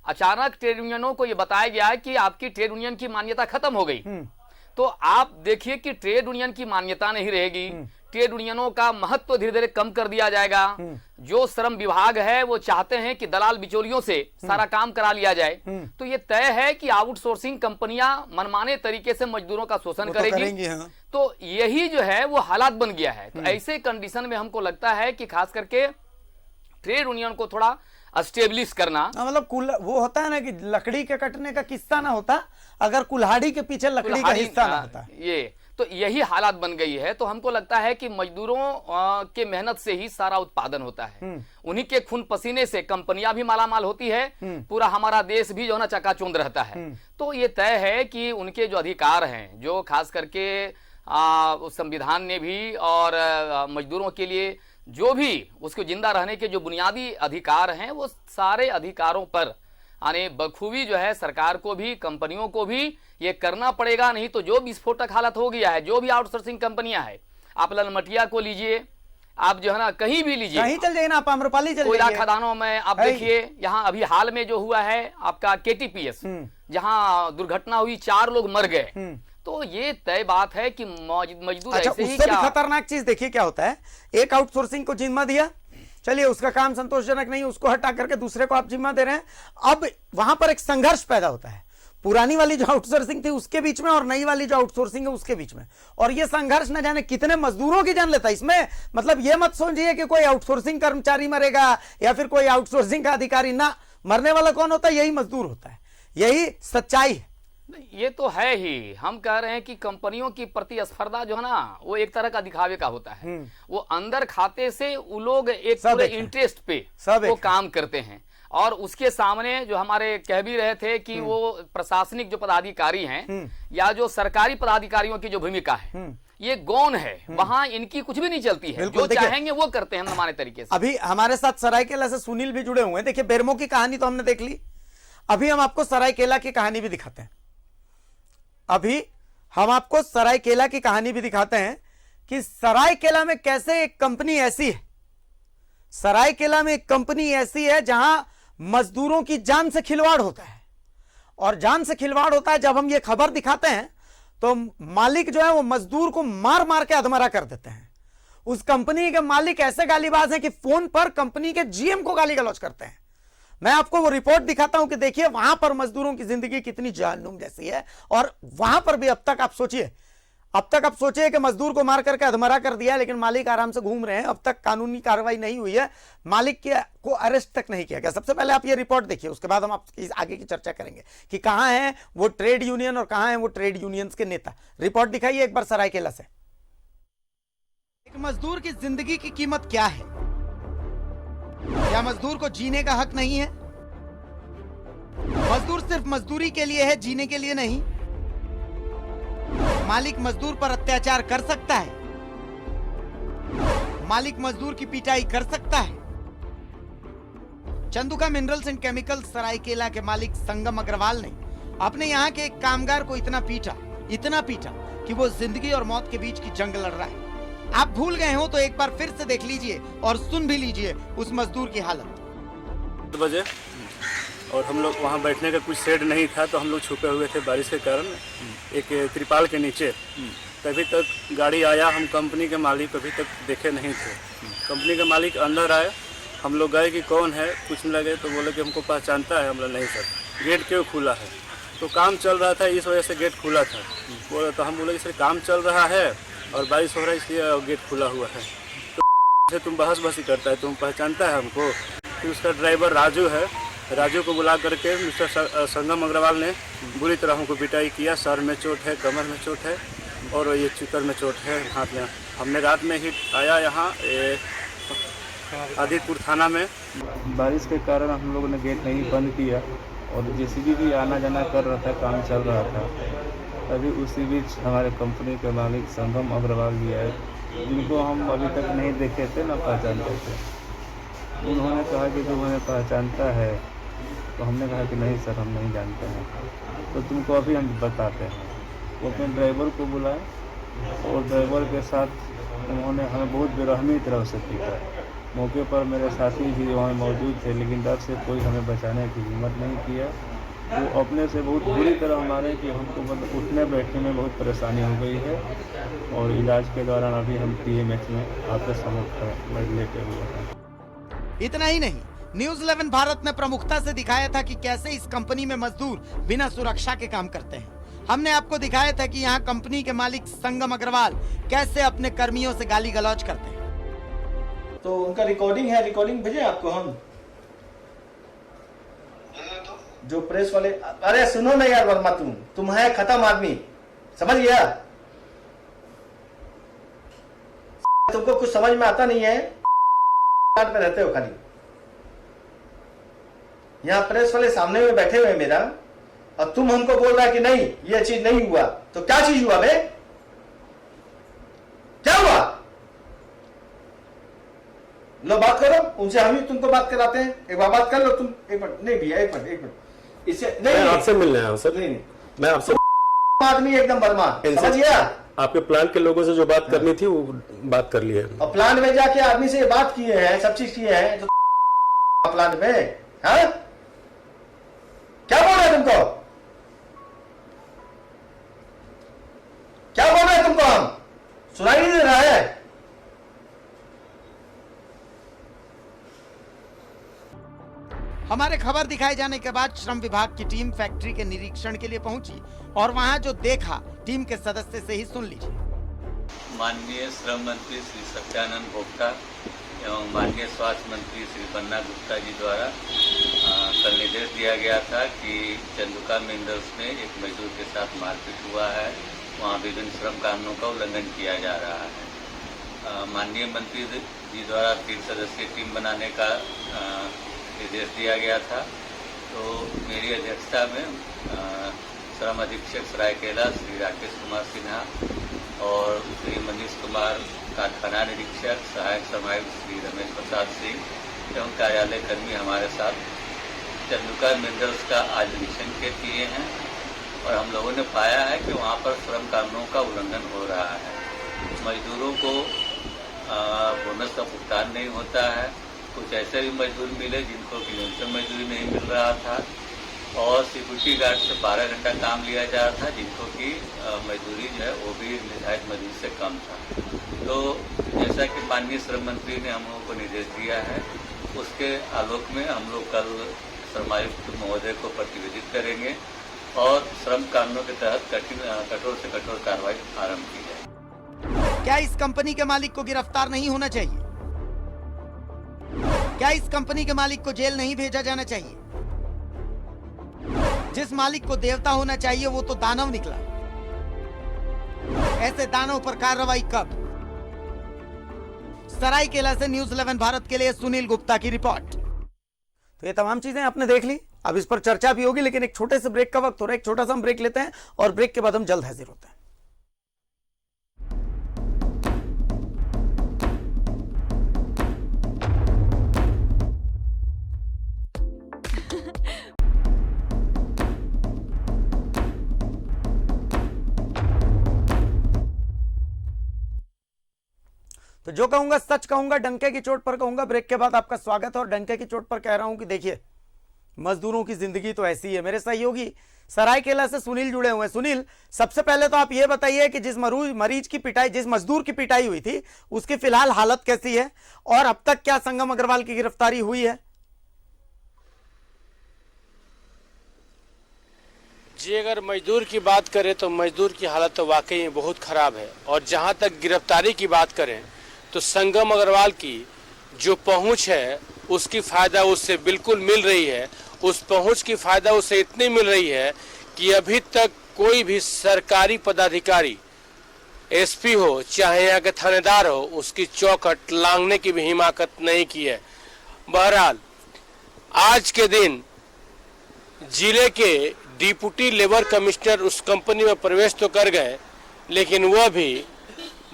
अचानक ट्रेड यूनियनों को यह बताया गया कि आपकी ट्रेड यूनियन की मान्यता खत्म हो गई। तो आप देखिए कि ट्रेड यूनियन की मान्यता नहीं रहेगी, ट्रेड यूनियनों का महत्व धीरे धीरे कम कर दिया जाएगा। जो श्रम विभाग है वो चाहते हैं कि दलाल बिचौलियों से सारा काम करा लिया जाए। तो ये तय है कि आउटसोर्सिंग कंपनियां मनमाने तरीके से मजदूरों का शोषण करेगी। हाँ। तो यही जो है वो हालात बन गया है। तो ऐसे कंडीशन में हमको लगता है कि खास करके ट्रेड यूनियन को थोड़ा एस्टेब्लिश करना, मतलब वो होता है ना कि लकड़ी के कटने का किस्सा ना होता अगर कुल्हाड़ी के पीछे लकड़ी का हिस्सा ना होता। ये तो यही हालात बन गई है। तो हमको लगता है कि मजदूरों के मेहनत से ही सारा उत्पादन होता है, उन्हीं के खून पसीने से कंपनियां भी मालामाल होती है, पूरा हमारा देश भी जो है ना चकाचौंध रहता है। तो ये तय है कि उनके जो अधिकार हैं, जो खास करके संविधान ने भी और मजदूरों के लिए जो भी उसको जिंदा रहने के जो बुनियादी अधिकार हैं, वो सारे अधिकारों पर यानी बखूबी जो है सरकार को भी कंपनियों को भी ये करना पड़ेगा। नहीं तो जो विस्फोटक हालत हो गया है, जो भी आउटसोर्सिंग कंपनियां हैं, आप ललमटिया को लीजिए, आप जो है ना कहीं भी लीजिए, कहीं चल जाइए ना, आप आम्रपाली चल कोयला खदानों में आप देखिए। यहाँ अभी हाल में जो हुआ है आपका KTPS, जहाँ दुर्घटना हुई, 4 लोग मर गए। तो ये तय बात है कि मजदूर अच्छा, ऐसे ही उससे भी क्या खतरनाक चीज देखिए क्या होता है। एक आउटसोर्सिंग को जिम्मा दिया, चलिए उसका काम संतोषजनक नहीं, उसको हटा करके दूसरे को आप जिम्मा दे रहे हैं। अब वहां पर एक संघर्ष पैदा होता है, पुरानी वाली जो आउटसोर्सिंग थी उसके बीच में और नई वाली जो आउटसोर्सिंग है उसके बीच में। और ये संघर्ष न जाने कितने मजदूरों की जान लेता है। इसमें मतलब ये मत समझिए कि कोई आउटसोर्सिंग कर्मचारी मरेगा या फिर कोई आउटसोर्सिंग का अधिकारी, ना, मरने वाला कौन होता है? यही मजदूर होता है। यही सच्चाई है। ये तो है ही। हम कह रहे हैं कि कंपनियों की प्रतिस्पर्धा जो है ना वो एक तरह का दिखावे का होता है। वो अंदर खाते से वो लोग एक पूरे इंटरेस्ट पे वो काम करते हैं। और उसके सामने जो हमारे कह भी रहे थे कि वो प्रशासनिक जो पदाधिकारी हैं या जो सरकारी पदाधिकारियों की जो भूमिका है ये गौण है, वहां इनकी कुछ भी नहीं चलती है। जो चाहेंगे वो करते हैं मनमाने तरीके से। अभी हमारे साथ सरायकेला से सुनील भी जुड़े हुए हैं। देखिए, बेरमो की कहानी तो हमने देख ली, अभी हम आपको सरायकेला की कहानी भी दिखाते हैं। अभी हम आपको सरायकेला की कहानी भी दिखाते हैं कि सरायकेला में कैसे एक कंपनी ऐसी है, सरायकेला में एक कंपनी ऐसी है जहां मजदूरों की जान से खिलवाड़ होता है। और जान से खिलवाड़ होता है, जब हम ये खबर दिखाते हैं तो मालिक जो है वो मजदूर को मार मार के अधमरा कर देते हैं। उस कंपनी के मालिक ऐसे गालीबाज हैं कि फोन पर कंपनी के GM को गाली गलौज करते हैं। मैं आपको वो रिपोर्ट दिखाता हूं कि देखिए वहां पर मजदूरों की जिंदगी कितनी जहन्नुम जैसी है। और वहां पर भी अब तक आप सोचिए कि मजदूर को मार करके अधमरा कर दिया, लेकिन मालिक आराम से घूम रहे हैं। अब तक कानूनी कार्रवाई नहीं हुई है, मालिक को अरेस्ट तक नहीं किया गया। सबसे पहले आप ये रिपोर्ट देखिए, उसके बाद हम आपकी आगे की चर्चा करेंगे कि कहां है वो ट्रेड यूनियन और कहां है वो ट्रेड यूनियंस के नेता। रिपोर्ट दिखाइए एक बार सरायकेला से। एक मजदूर की जिंदगी की कीमत क्या है? क्या मजदूर को जीने का हक नहीं है? मजदूर सिर्फ मजदूरी के लिए है, जीने के लिए नहीं। मालिक मजदूर पर अत्याचार कर सकता है, मालिक मजदूर की पिटाई कर सकता है। चंदुका मिनरल्स एंड केमिकल्स सरायकेला के मालिक संगम अग्रवाल ने अपने यहाँ के एक कामगार को इतना पीटा कि वो जिंदगी और मौत के बीच की जंग लड़ रहा है। आप भूल गए हो तो एक बार फिर से देख लीजिए और सुन भी लीजिए उस मजदूर की हालत। बजे और हम लोग वहाँ बैठने का कुछ शेड नहीं था, तो हम लोग छुपे हुए थे बारिश के कारण एक त्रिपाल के नीचे। तभी तक गाड़ी आया, हम कंपनी के मालिक अभी तक देखे नहीं थे। कंपनी के मालिक अंदर आए, हम लोग गए कि कौन है, पूछने लगे तो बोले कि हमको पहचानता है। हम लोग नहीं सर, गेट क्यों खुला है? तो काम चल रहा था इस वजह से गेट खुला था। बोले तो हम बोले कि सर काम चल रहा है और बारिश हो रहा है इसलिए गेट खुला हुआ है। तो तुम बहस करता है, तुम पहचानता है हमको? फिर उसका ड्राइवर राजू है, राजू को बुला करके मिस्टर संगम अग्रवाल ने बुरी तरह हमको पिटाई किया। सर में चोट है, कमर में चोट है और ये चितर में चोट है, हाथ में। हमने रात में ही आया यहाँ आदितपुर थाना में। बारिश के कारण हम लोगों ने गेट नहीं बंद किया और जेसीबी भी आना जाना कर रहा था, काम चल रहा था। अभी उसी बीच हमारे कंपनी के मालिक संगम अग्रवाल भी आए, जिनको हम अभी तक नहीं देखे थे ना पहचानते थे। उन्होंने कहा कि तुम हमें पहचानता है, तो हमने कहा कि नहीं सर हम नहीं जानते हैं, तो तुमको अभी हम बताते हैं। वो अपने ड्राइवर को बुलाए और ड्राइवर के साथ उन्होंने हमें बहुत बेरहमी तरह से पीटा। मौके पर मेरे साथी भी वहाँ मौजूद थे, लेकिन डर से कोई हमें बचाने की हिम्मत नहीं किया। वो अपने से बहुत बुरी तरह मारे कि हमको मतलब उठने बैठने में बहुत परेशानी हो गई है और इलाज के दौरान अभी हम PMH में आपके सम्मुख लेटे हुए हैं। इतना ही नहीं, न्यूज़ 11 भारत ने प्रमुखता से दिखाया था कि कैसे इस कंपनी में मजदूर बिना सुरक्षा के काम करते हैं। हमने आपको दिखाया था कि यहाँ कंपनी के मालिक संगम अग्रवाल कैसे अपने कर्मियों से गाली गलौज करते हैं। तो उनका रिकॉर्डिंग है, रिकॉर्डिंग भेजे आपको हम जो प्रेस वाले। अरे सुनो ना यार वर्मा, तुम है खत्म आदमी, समझ गया? तुमको कुछ समझ में आता नहीं है, में रहते हो खाली। यहाँ प्रेस वाले सामने में बैठे हुए मेरा, और तुम हमको बोल रहा है कि नहीं ये चीज नहीं हुआ। तो क्या चीज हुआ बे? क्या हुआ? लो बात करो उनसे, हम ही तुमको बात कराते हैं। एक बार बात कर लो तुम। एक मिनट नहीं भैया, एक मिनट इससे नहीं, आपसे मिलने आया हूं सर। नहीं मैं आपसे आदमी एकदम वर्मा, समझ गया? आपके प्लांट के लोगों से जो बात करनी थी वो बात कर ली है। और प्लांट में जाके आदमी से बात किए हैं, सब चीज किए हैं, तो प्लांट में हाँ क्या बोल रहे हैं तुमको? क्या बोल रहे हैं तुमको? हम सुनाई नहीं दे रहा है? हमारे खबर दिखाए जाने के बाद श्रम विभाग की टीम फैक्ट्री के निरीक्षण के लिए पहुंची और वहां जो देखा टीम के सदस्य से ही सुन लीजिए। माननीय श्रम मंत्री श्री सत्यानंद भोक्ता एवं माननीय स्वास्थ्य मंत्री श्री बन्ना गुप्ता जी द्वारा कल निर्देश दिया गया था कि चंदुका मिनरल्स में एक मजदूर के साथ मारपीट हुआ है, वहाँ विभिन्न श्रम कानूनों का उल्लंघन किया जा रहा है। माननीय मंत्री जी द्वारा 3 सदस्यीय टीम बनाने का निर्देश दिया गया था। तो मेरी अध्यक्षता में श्रम अधीक्षक सरायकेला श्री राकेश कुमार सिन्हा और श्री मनीष कुमार कारखाना निरीक्षक, सहायक समायुक्त श्री रमेश प्रसाद सिंह एवं कार्यालय कर्मी हमारे साथ चंदुका मिनरल्स का आज निरीक्षण किए हैं और हम लोगों ने पाया है कि वहाँ पर श्रम कानूनों का उल्लंघन हो रहा है। मजदूरों को बोनस का भुगतान नहीं होता है। कुछ ऐसे भी मजदूर मिले जिनको कि न्यूनतम मजदूरी नहीं मिल रहा था और सिक्योरिटी गार्ड से 12 घंटा काम लिया जा रहा था, जिनको कि मजदूरी जो है वो भी निर्धारित मजदूरी से कम था। तो जैसा कि माननीय श्रम मंत्री ने हम लोगों को निर्देश दिया है, उसके आलोक में हम लोग कल श्रमायुक्त महोदय को प्रतिवेदित करेंगे और श्रम कानूनों के तहत कठोर से कठोर कार्रवाई आरंभ की जाए। क्या इस कंपनी के मालिक को गिरफ्तार नहीं होना चाहिए? क्या इस कंपनी के मालिक को जेल नहीं भेजा जाना चाहिए? जिस मालिक को देवता होना चाहिए वो तो दानव निकला। ऐसे दानव पर कार्रवाई कब? सरायकेला से न्यूज़ 11 भारत के लिए सुनील गुप्ता की रिपोर्ट। तो ये तमाम चीजें आपने देख ली, अब इस पर चर्चा भी होगी, लेकिन एक छोटे से ब्रेक का वक्त हो रहा है। एक छोटा सा हम ब्रेक लेते हैं और ब्रेक के बाद हम जल्द हाजिर होते हैं। तो जो कहूंगा सच कहूंगा, डंके की चोट पर कहूंगा। ब्रेक के बाद आपका स्वागत है। और डंके की चोट पर कह रहा हूं कि देखिए, मजदूरों की जिंदगी तो ऐसी है। मेरे सहयोगी सरायकेला से सुनील जुड़े हुए हैं। सुनील, सबसे पहले तो आप ये बताइए कि जिस मरीज की पिटाई, जिस मजदूर की पिटाई हुई थी, उसकी फिलहाल हालत कैसी है और अब तक क्या संगम अग्रवाल की गिरफ्तारी हुई है? जी, अगर मजदूर की बात करें तो मजदूर की हालत तो वाकई में बहुत ख़राब है। और जहां तक गिरफ्तारी की बात करें तो संगम अग्रवाल की जो पहुंच है उसकी फ़ायदा उससे बिल्कुल मिल रही है। उस पहुंच की फ़ायदा उसे इतनी मिल रही है कि अभी तक कोई भी सरकारी पदाधिकारी, एसपी हो चाहे यहाँ के थानेदार हो, उसकी चौखट लांघने की भी हिमाकत नहीं की है। बहरहाल आज के दिन जिले के डिप्टी लेबर कमिश्नर उस कंपनी में प्रवेश तो कर गए, लेकिन वह भी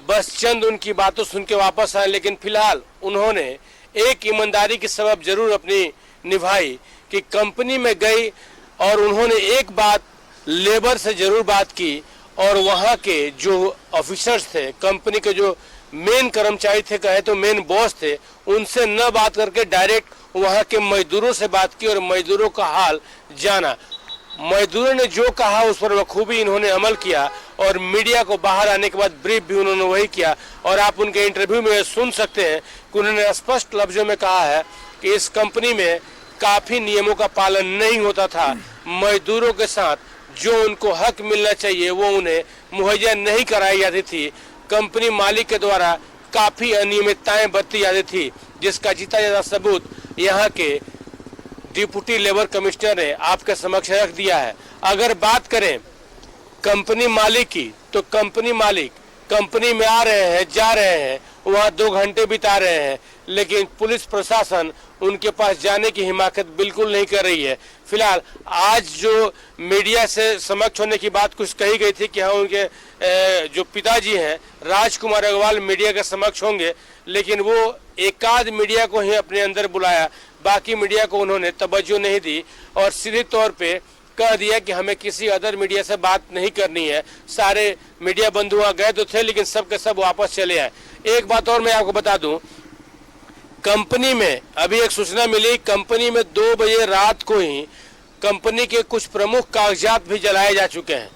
बस चंद उनकी बातों सुन के वापस आए। लेकिन फिलहाल उन्होंने एक ईमानदारी की सबब जरूर अपनी निभाई कि कंपनी में गई और उन्होंने एक बात लेबर से जरूर बात की और वहाँ के जो ऑफिसर्स थे, कंपनी के जो मेन कर्मचारी थे, कहे तो मेन बॉस थे, उनसे न बात करके डायरेक्ट वहाँ के मजदूरों से बात की और मजदूरों का हाल जाना। मजदूरों ने जो कहा उस पर बखूबी इन्होंने अमल किया और मीडिया को बाहर आने के बाद ब्रीफ भी उन्होंने वही किया। और आप उनके इंटरव्यू में सुन सकते हैं कि उन्होंने स्पष्ट लफ्जों में कहा है कि इस कंपनी में काफी नियमों का पालन नहीं होता था। मजदूरों के साथ जो उनको हक मिलना चाहिए वो उन्हें मुहैया नहीं कराई जाती थी। कंपनी मालिक के द्वारा काफी अनियमितताएं बरती जाती थी, जिसका जीता जाता सबूत यहाँ के डिप्टी लेबर कमिश्नर ने आपके समक्ष रख दिया है। अगर बात करें कंपनी मालिक की, तो कंपनी मालिक कंपनी में आ रहे हैं, जा रहे हैं, वहाँ 2 घंटे बिता रहे हैं, लेकिन पुलिस प्रशासन उनके पास जाने की हिमाकत बिल्कुल नहीं कर रही है। फिलहाल आज जो मीडिया से समक्ष होने की बात कुछ कही गई थी कि हाँ उनके जो पिताजी हैं राजकुमार अग्रवाल मीडिया के समक्ष होंगे, लेकिन वो एकाध मीडिया को ही अपने अंदर बुलाया, बाकी मीडिया को उन्होंने तवज्जो नहीं दी और सीधे तौर पे कह दिया कि हमें किसी अदर मीडिया से बात नहीं करनी है। सारे मीडिया बंधु वहाँ गए तो थे, लेकिन सब के सब वापस चले आए। एक बात और मैं आपको बता दूं, कंपनी में अभी एक सूचना मिली, कंपनी में 2 बजे रात को ही कंपनी के कुछ प्रमुख कागजात भी जलाए जा चुके हैं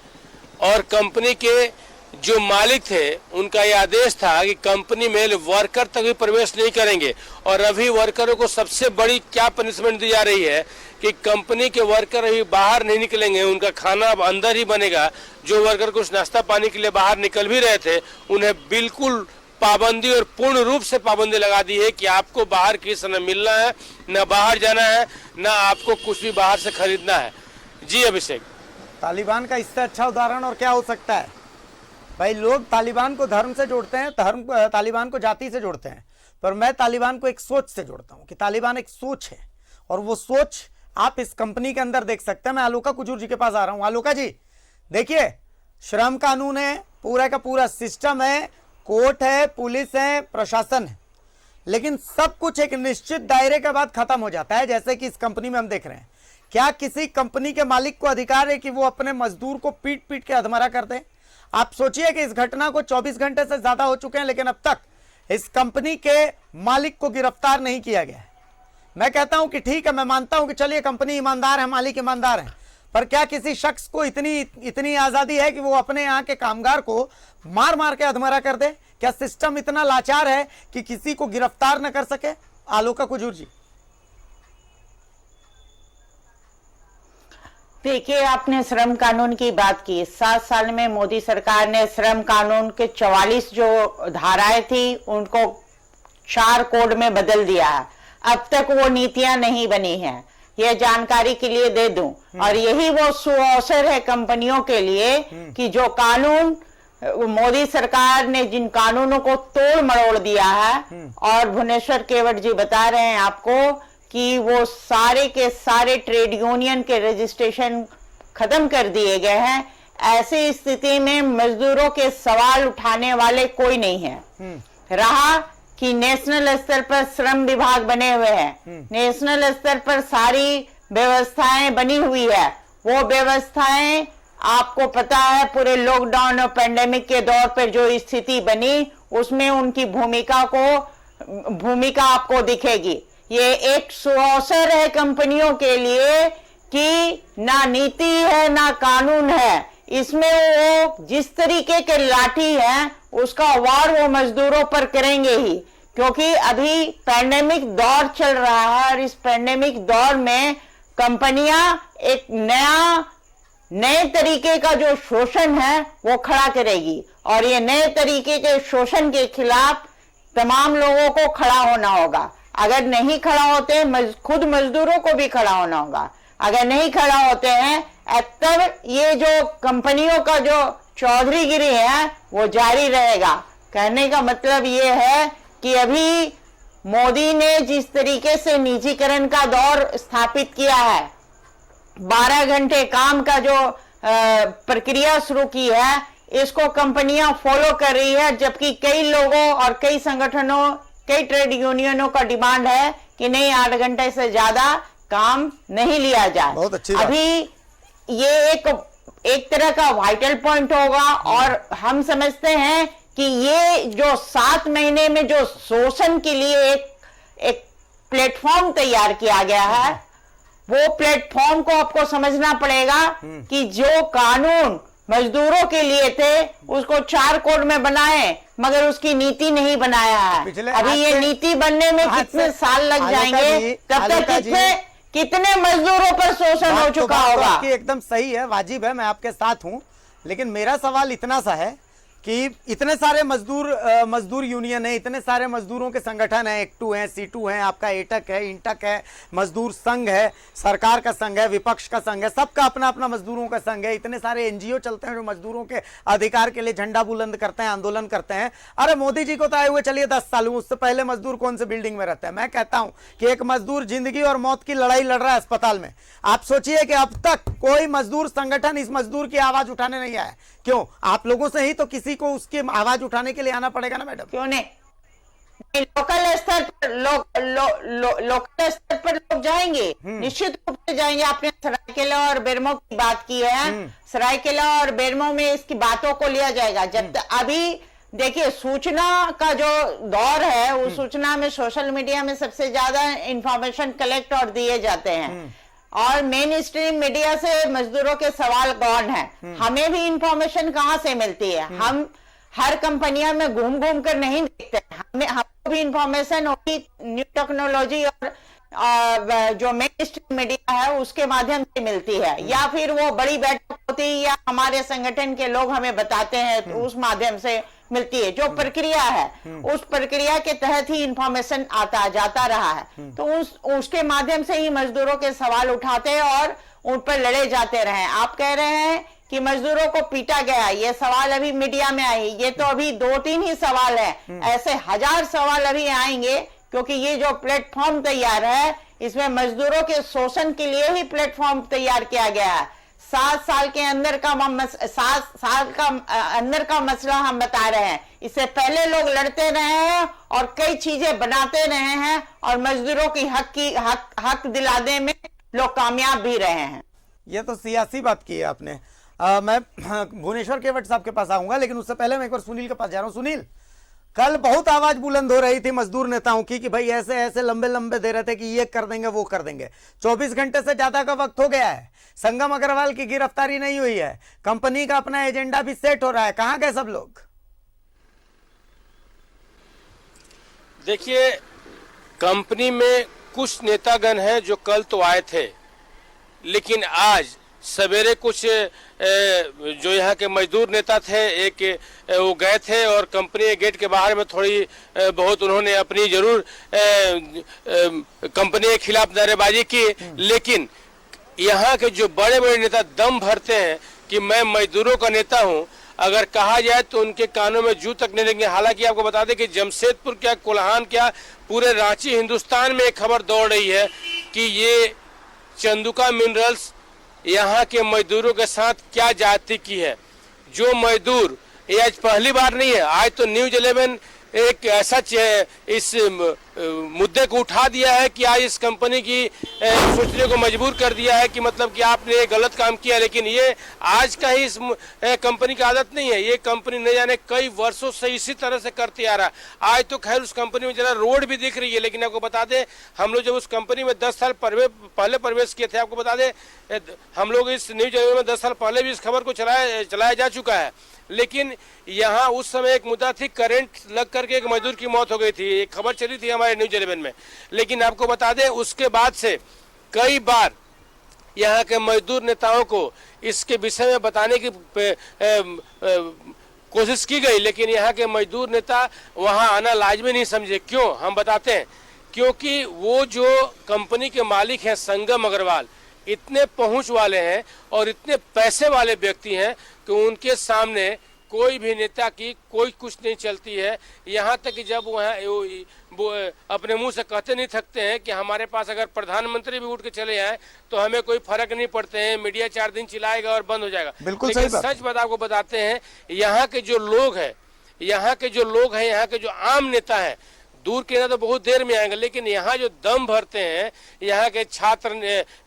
और कंपनी के जो मालिक थे उनका यह आदेश था कि कंपनी में वर्कर तक भी प्रवेश नहीं करेंगे। और अभी वर्करों को सबसे बड़ी क्या पनिशमेंट दी जा रही है कि कंपनी के वर्कर अभी बाहर नहीं निकलेंगे, उनका खाना अब अंदर ही बनेगा। जो वर्कर कुछ नाश्ता पानी के लिए बाहर निकल भी रहे थे, उन्हें बिल्कुल पाबंदी और पूर्ण रूप से पाबंदी लगा दी है कि आपको बाहर किसी न मिलना है, न बाहर जाना है, न आपको कुछ भी बाहर से खरीदना है। जी अभिषेक, तालिबान का इससे अच्छा उदाहरण और क्या हो सकता है भाई? लोग तालिबान को धर्म से जोड़ते हैं, तालिबान को जाति से जोड़ते हैं, पर मैं तालिबान को एक सोच से जोड़ता हूं कि तालिबान एक सोच है और वो सोच आप इस कंपनी के अंदर देख सकते हैं। मैं आलोका कुजूर जी के पास आ रहा हूं। आलोका जी देखिए, श्रम कानून है, पूरा का पूरा सिस्टम है, कोर्ट है, पुलिस है, प्रशासन है, लेकिन सब कुछ एक निश्चित दायरे के बाद खत्म हो जाता है। जैसे कि इस कंपनी में हम देख रहे हैं, क्या किसी कंपनी के मालिक को अधिकार है कि वो अपने मजदूर को पीट पीट के अधमरा कर दे? आप सोचिए कि इस घटना को 24 घंटे से ज्यादा हो चुके हैं, लेकिन अब तक इस कंपनी के मालिक को गिरफ्तार नहीं किया गया है। मैं कहता हूं कि ठीक है, मैं मानता हूं कि चलिए कंपनी ईमानदार है, मालिक ईमानदार है, पर क्या किसी शख्स को इतनी आजादी है कि वो अपने यहाँ के कामगार को मार मार के अधमरा कर दे? क्या सिस्टम इतना लाचार है कि किसी को गिरफ्तार न कर सके? आलोका कुजूर जी। देखिए, आपने श्रम कानून की बात की। 7 साल में मोदी सरकार ने श्रम कानून के 44 जो धाराएं थी उनको 4 कोड में बदल दिया है। अब तक वो नीतियां नहीं बनी हैं, ये जानकारी के लिए दे दूं। और यही वो सुअवसर है कंपनियों के लिए कि जो कानून मोदी सरकार ने जिन कानूनों को तोड़ मरोड़ दिया है, और भुवनेश्वर केवट जी बता रहे हैं आपको कि वो सारे के सारे ट्रेड यूनियन के रजिस्ट्रेशन खत्म कर दिए गए हैं। ऐसी स्थिति में मजदूरों के सवाल उठाने वाले कोई नहीं है। रहा कि नेशनल स्तर पर श्रम विभाग बने हुए हैं, नेशनल स्तर पर सारी व्यवस्थाएं बनी हुई है, वो व्यवस्थाएं आपको पता है पूरे लॉकडाउन और पेंडेमिक के दौर पर जो स्थिति बनी, उसमें उनकी भूमिका आपको दिखेगी। ये एक अवसर है कंपनियों के लिए कि ना नीति है ना कानून है, इसमें वो जिस तरीके के लाठी है उसका वार वो मजदूरों पर करेंगे ही, क्योंकि अभी पैंडेमिक दौर चल रहा है और इस पैंडेमिक दौर में कंपनियां एक नए तरीके का जो शोषण है वो खड़ा करेगी और ये नए तरीके के शोषण के खिलाफ तमाम लोगों को खड़ा होना होगा। अगर नहीं खड़ा होते खुद मजदूरों को भी खड़ा होना होगा। अगर नहीं खड़ा होते हैं तब ये जो कंपनियों का जो चौधरीगिरी है वो जारी रहेगा। कहने का मतलब ये है कि अभी मोदी ने जिस तरीके से निजीकरण का दौर स्थापित किया है, 12 घंटे काम का जो प्रक्रिया शुरू की है, इसको कंपनियां फॉलो कर रही है, जबकि कई लोगों और कई संगठनों, कई ट्रेड यूनियनों का डिमांड है कि नहीं 8 घंटे से ज्यादा काम नहीं लिया जाए। बहुत अच्छी बात। अभी ये एक तरह का वाइटल पॉइंट होगा और हम समझते हैं कि ये जो 7 महीने में जो शोषण के लिए एक प्लेटफॉर्म तैयार किया गया है, वो प्लेटफॉर्म को आपको समझना पड़ेगा कि जो कानून मजदूरों के लिए थे उसको 4 कोड में बनाए, मगर उसकी नीति नहीं बनाया है। अभी ये नीति बनने में कितने साल लग जाएंगे, तब तक कितने मजदूरों पर शोषण हो चुका होगा। आपकी एकदम सही है, वाजिब है, मैं आपके साथ हूं, लेकिन मेरा सवाल इतना सा है कि इतने सारे मजदूर यूनियन है, इतने सारे मजदूरों के संगठन है, एक्टू है, सीटू है, आपका एटक है, इंटक है, मजदूर संघ है, सरकार का संघ है, विपक्ष का संघ है, सबका अपना अपना मजदूरों का संघ है, इतने सारे एनजीओ चलते हैं जो मजदूरों के अधिकार के लिए झंडा बुलंद करते हैं, आंदोलन करते हैं। अरे मोदी जी को तो आए हुए चलिए 10 साल, उससे पहले मजदूर कौन से बिल्डिंग में रहता है? मैं कहता हूं कि एक मजदूर जिंदगी और मौत की लड़ाई लड़ रहा है अस्पताल में। आप सोचिए कि अब तक कोई मजदूर संगठन इस मजदूर की आवाज उठाने नहीं आया। क्यों? आप लोगों से ही तो किसी को उसकी आवाज उठाने के लिए आना पड़ेगा ना मैडम। क्यों नहीं? लोकल स्तर पर लोकल स्तर पर लोग जाएंगे, निश्चित रूप से जाएंगे। आपने सरायकेला और बेरमो की बात की है, सरायकेला और बेरमो में इसकी बातों को लिया जाएगा। जब अभी देखिए सूचना का जो दौर है, उस सूचना में सोशल मीडिया में सबसे ज्यादा इंफॉर्मेशन कलेक्ट और दिए जाते हैं और मेन स्ट्रीम मीडिया से मजदूरों के सवाल गौन है। हमें भी इंफॉर्मेशन कहाँ से मिलती है? हम हर कंपनियां में घूम घूम कर नहीं देखते, हमको भी इंफॉर्मेशन होगी न्यू टेक्नोलॉजी और जो मेन स्ट्रीम मीडिया है उसके माध्यम से मिलती है, या फिर वो बड़ी बैठक होती है या हमारे संगठन के लोग हमें बताते हैं तो उस माध्यम से मिलती है। जो प्रक्रिया है उस प्रक्रिया के तहत ही इंफॉर्मेशन आता जाता रहा है, तो उसके माध्यम से ही मजदूरों के सवाल उठाते और उन पर लड़े जाते रहे। आप कह रहे हैं कि मजदूरों को पीटा गया, ये सवाल अभी मीडिया में आई, ये तो अभी 2-3 ही सवाल है, ऐसे 1000 सवाल अभी आएंगे, क्योंकि ये जो प्लेटफॉर्म तैयार है इसमें मजदूरों के शोषण के लिए ही प्लेटफॉर्म तैयार किया गया है। 7 साल के अंदर का 7 साल का अंदर का मसला हम बता रहे हैं। इससे पहले लोग लड़ते रहे हैं और कई चीजें बनाते रहे हैं और मजदूरों की हक दिलाने में लोग कामयाब भी रहे हैं। ये तो सियासी बात की है आपने। मैं भुवनेश्वर केवट साहब के पास आऊंगा, लेकिन उससे पहले मैं एक बार सुनील के पास जा रहा हूं। सुनील, कल बहुत आवाज बुलंद हो रही थी मजदूर नेताओं की कि भाई ऐसे ऐसे लंबे लंबे दे रहे थे कि ये कर देंगे वो कर देंगे। 24 घंटे से ज्यादा का वक्त हो गया है, संगम अग्रवाल की गिरफ्तारी नहीं हुई है, कंपनी का अपना एजेंडा भी सेट हो रहा है, कहां गए सब लोग? देखिए, कंपनी में कुछ नेतागण हैं जो कल तो आए थे, लेकिन आज सवेरे कुछ जो यहाँ के मजदूर नेता थे वो गए थे और कंपनी के गेट के बाहर में थोड़ी बहुत उन्होंने अपनी जरूर कंपनी के खिलाफ नारेबाजी की, लेकिन यहाँ के जो बड़े बड़े नेता दम भरते हैं कि मैं मजदूरों का नेता हूँ, अगर कहा जाए तो उनके कानों में जू तक नहीं लगेंगे। हालांकि आपको बता दें कि जमशेदपुर क्या, कोल्हान क्या, पूरे रांची हिंदुस्तान में एक खबर दौड़ रही है कि ये चंदुका मिनरल्स यहाँ के मजदूरों के साथ क्या जाति की है। जो मजदूर, ये आज पहली बार नहीं है, आज तो न्यूज़ 11 एक ऐसा इस मुद्दे को उठा दिया है कि आज इस कंपनी की सोचने को मजबूर कर दिया है कि मतलब कि आपने ये गलत काम किया। लेकिन ये आज का ही इस कंपनी की आदत नहीं है, ये कंपनी न जाने कई वर्षों से इसी तरह से करती आ रहा है। आज तो खैर उस कंपनी में जरा रोड भी दिख रही है, लेकिन आपको बता दें हम लोग जब उस कंपनी में 10 साल पहले प्रवेश किए थे, आपको बता दें हम लोग इस न्यूज चैनल में 10 साल पहले भी इस खबर को चलाया जा चुका है। लेकिन यहाँ उस समय एक मुद्दा थी, करंट लग करके एक मजदूर की मौत हो गई थी, एक खबर चली थी हमारे न्यूज 11 में। लेकिन आपको बता दें उसके बाद से कई बार यहाँ के मजदूर नेताओं को इसके विषय में बताने की कोशिश की गई, लेकिन यहाँ के मजदूर नेता वहाँ आना लाजमी नहीं समझे। क्यों, हम बताते हैं। क्योंकि वो जो कंपनी के मालिक हैं संगम अग्रवाल, इतने पहुंच वाले हैं और इतने पैसे वाले व्यक्ति हैं कि उनके सामने कोई भी नेता की कोई कुछ नहीं चलती है। यहाँ तक कि जब वो अपने मुंह से कहते नहीं थकते हैं कि हमारे पास अगर प्रधानमंत्री भी उठ के चले आए तो हमें कोई फर्क नहीं पड़ते हैं, मीडिया 4 दिन चिल्लाएगा और बंद हो जाएगा। बिल्कुल लेकिन सही बात। सच बात आपको बताते हैं, यहाँ के जो लोग हैं, यहाँ के जो आम नेता है, दूर के नेता तो बहुत देर में आएंगे, लेकिन यहाँ जो दम भरते हैं, यहाँ के छात्र,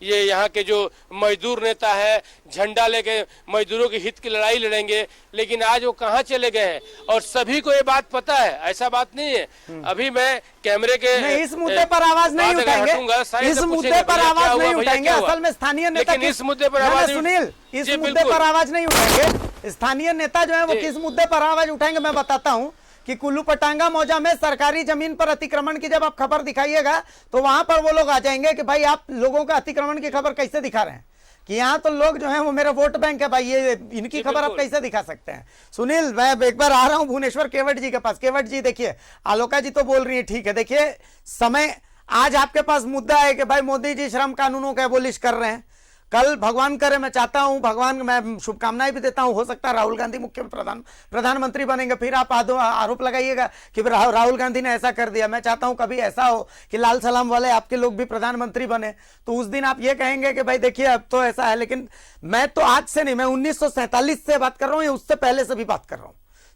ये यहाँ के जो मजदूर नेता है, झंडा लेके मजदूरों के हित की लड़ाई लड़ेंगे, लेकिन आज वो कहाँ चले गए हैं। और सभी को ये बात पता है, ऐसा बात नहीं है। अभी मैं कैमरे के नहीं, इस मुद्दे पर आवाज नहीं उठाएंगे, इस मुद्दे पर आवाज नहीं उठाएंगे। असल में स्थानीय नेता, लेकिन इस मुद्दे पर आवाज, सुनील, इस मुद्दे पर आवाज नहीं उठाएंगे। स्थानीय नेता जो है वो किस मुद्दे पर आवाज उठाएंगे मैं बताता हूँ कि कुल्लू पटांगा मौजा में सरकारी जमीन पर अतिक्रमण की जब आप खबर दिखाइएगा तो वहां पर वो लोग आ जाएंगे कि भाई आप लोगों का अतिक्रमण की खबर कैसे दिखा रहे हैं, कि यहाँ तो लोग जो हैं वो मेरा वोट बैंक है भाई, ये इनकी खबर आप कैसे दिखा सकते हैं। सुनील, मैं एक बार आ रहा हूं भुवनेश्वर केवट जी के पास। केवट जी देखिए, आलोका जी तो बोल रही है ठीक है, देखिए समय आज आपके पास मुद्दा है कि भाई मोदी जी श्रम कानूनों का एबोलिश कर रहे हैं। कल भगवान करे, मैं चाहता हूं, भगवान, मैं शुभकामनाएं भी देता हूं, हो सकता है राहुल गांधी मुख्य प्रधानमंत्री बनेंगे, फिर आप आरोप लगाइएगा कि राहुल गांधी ने ऐसा कर दिया। मैं चाहता हूं कभी ऐसा हो कि लाल सलाम वाले आपके लोग भी प्रधानमंत्री बने, तो उस दिन आप ये कहेंगे कि भाई देखिए अब तो ऐसा है। लेकिन मैं तो आज से नहीं, मैं 1947 से बात कर रहा हूं या उससे पहले से भी बात कर रहा हूं।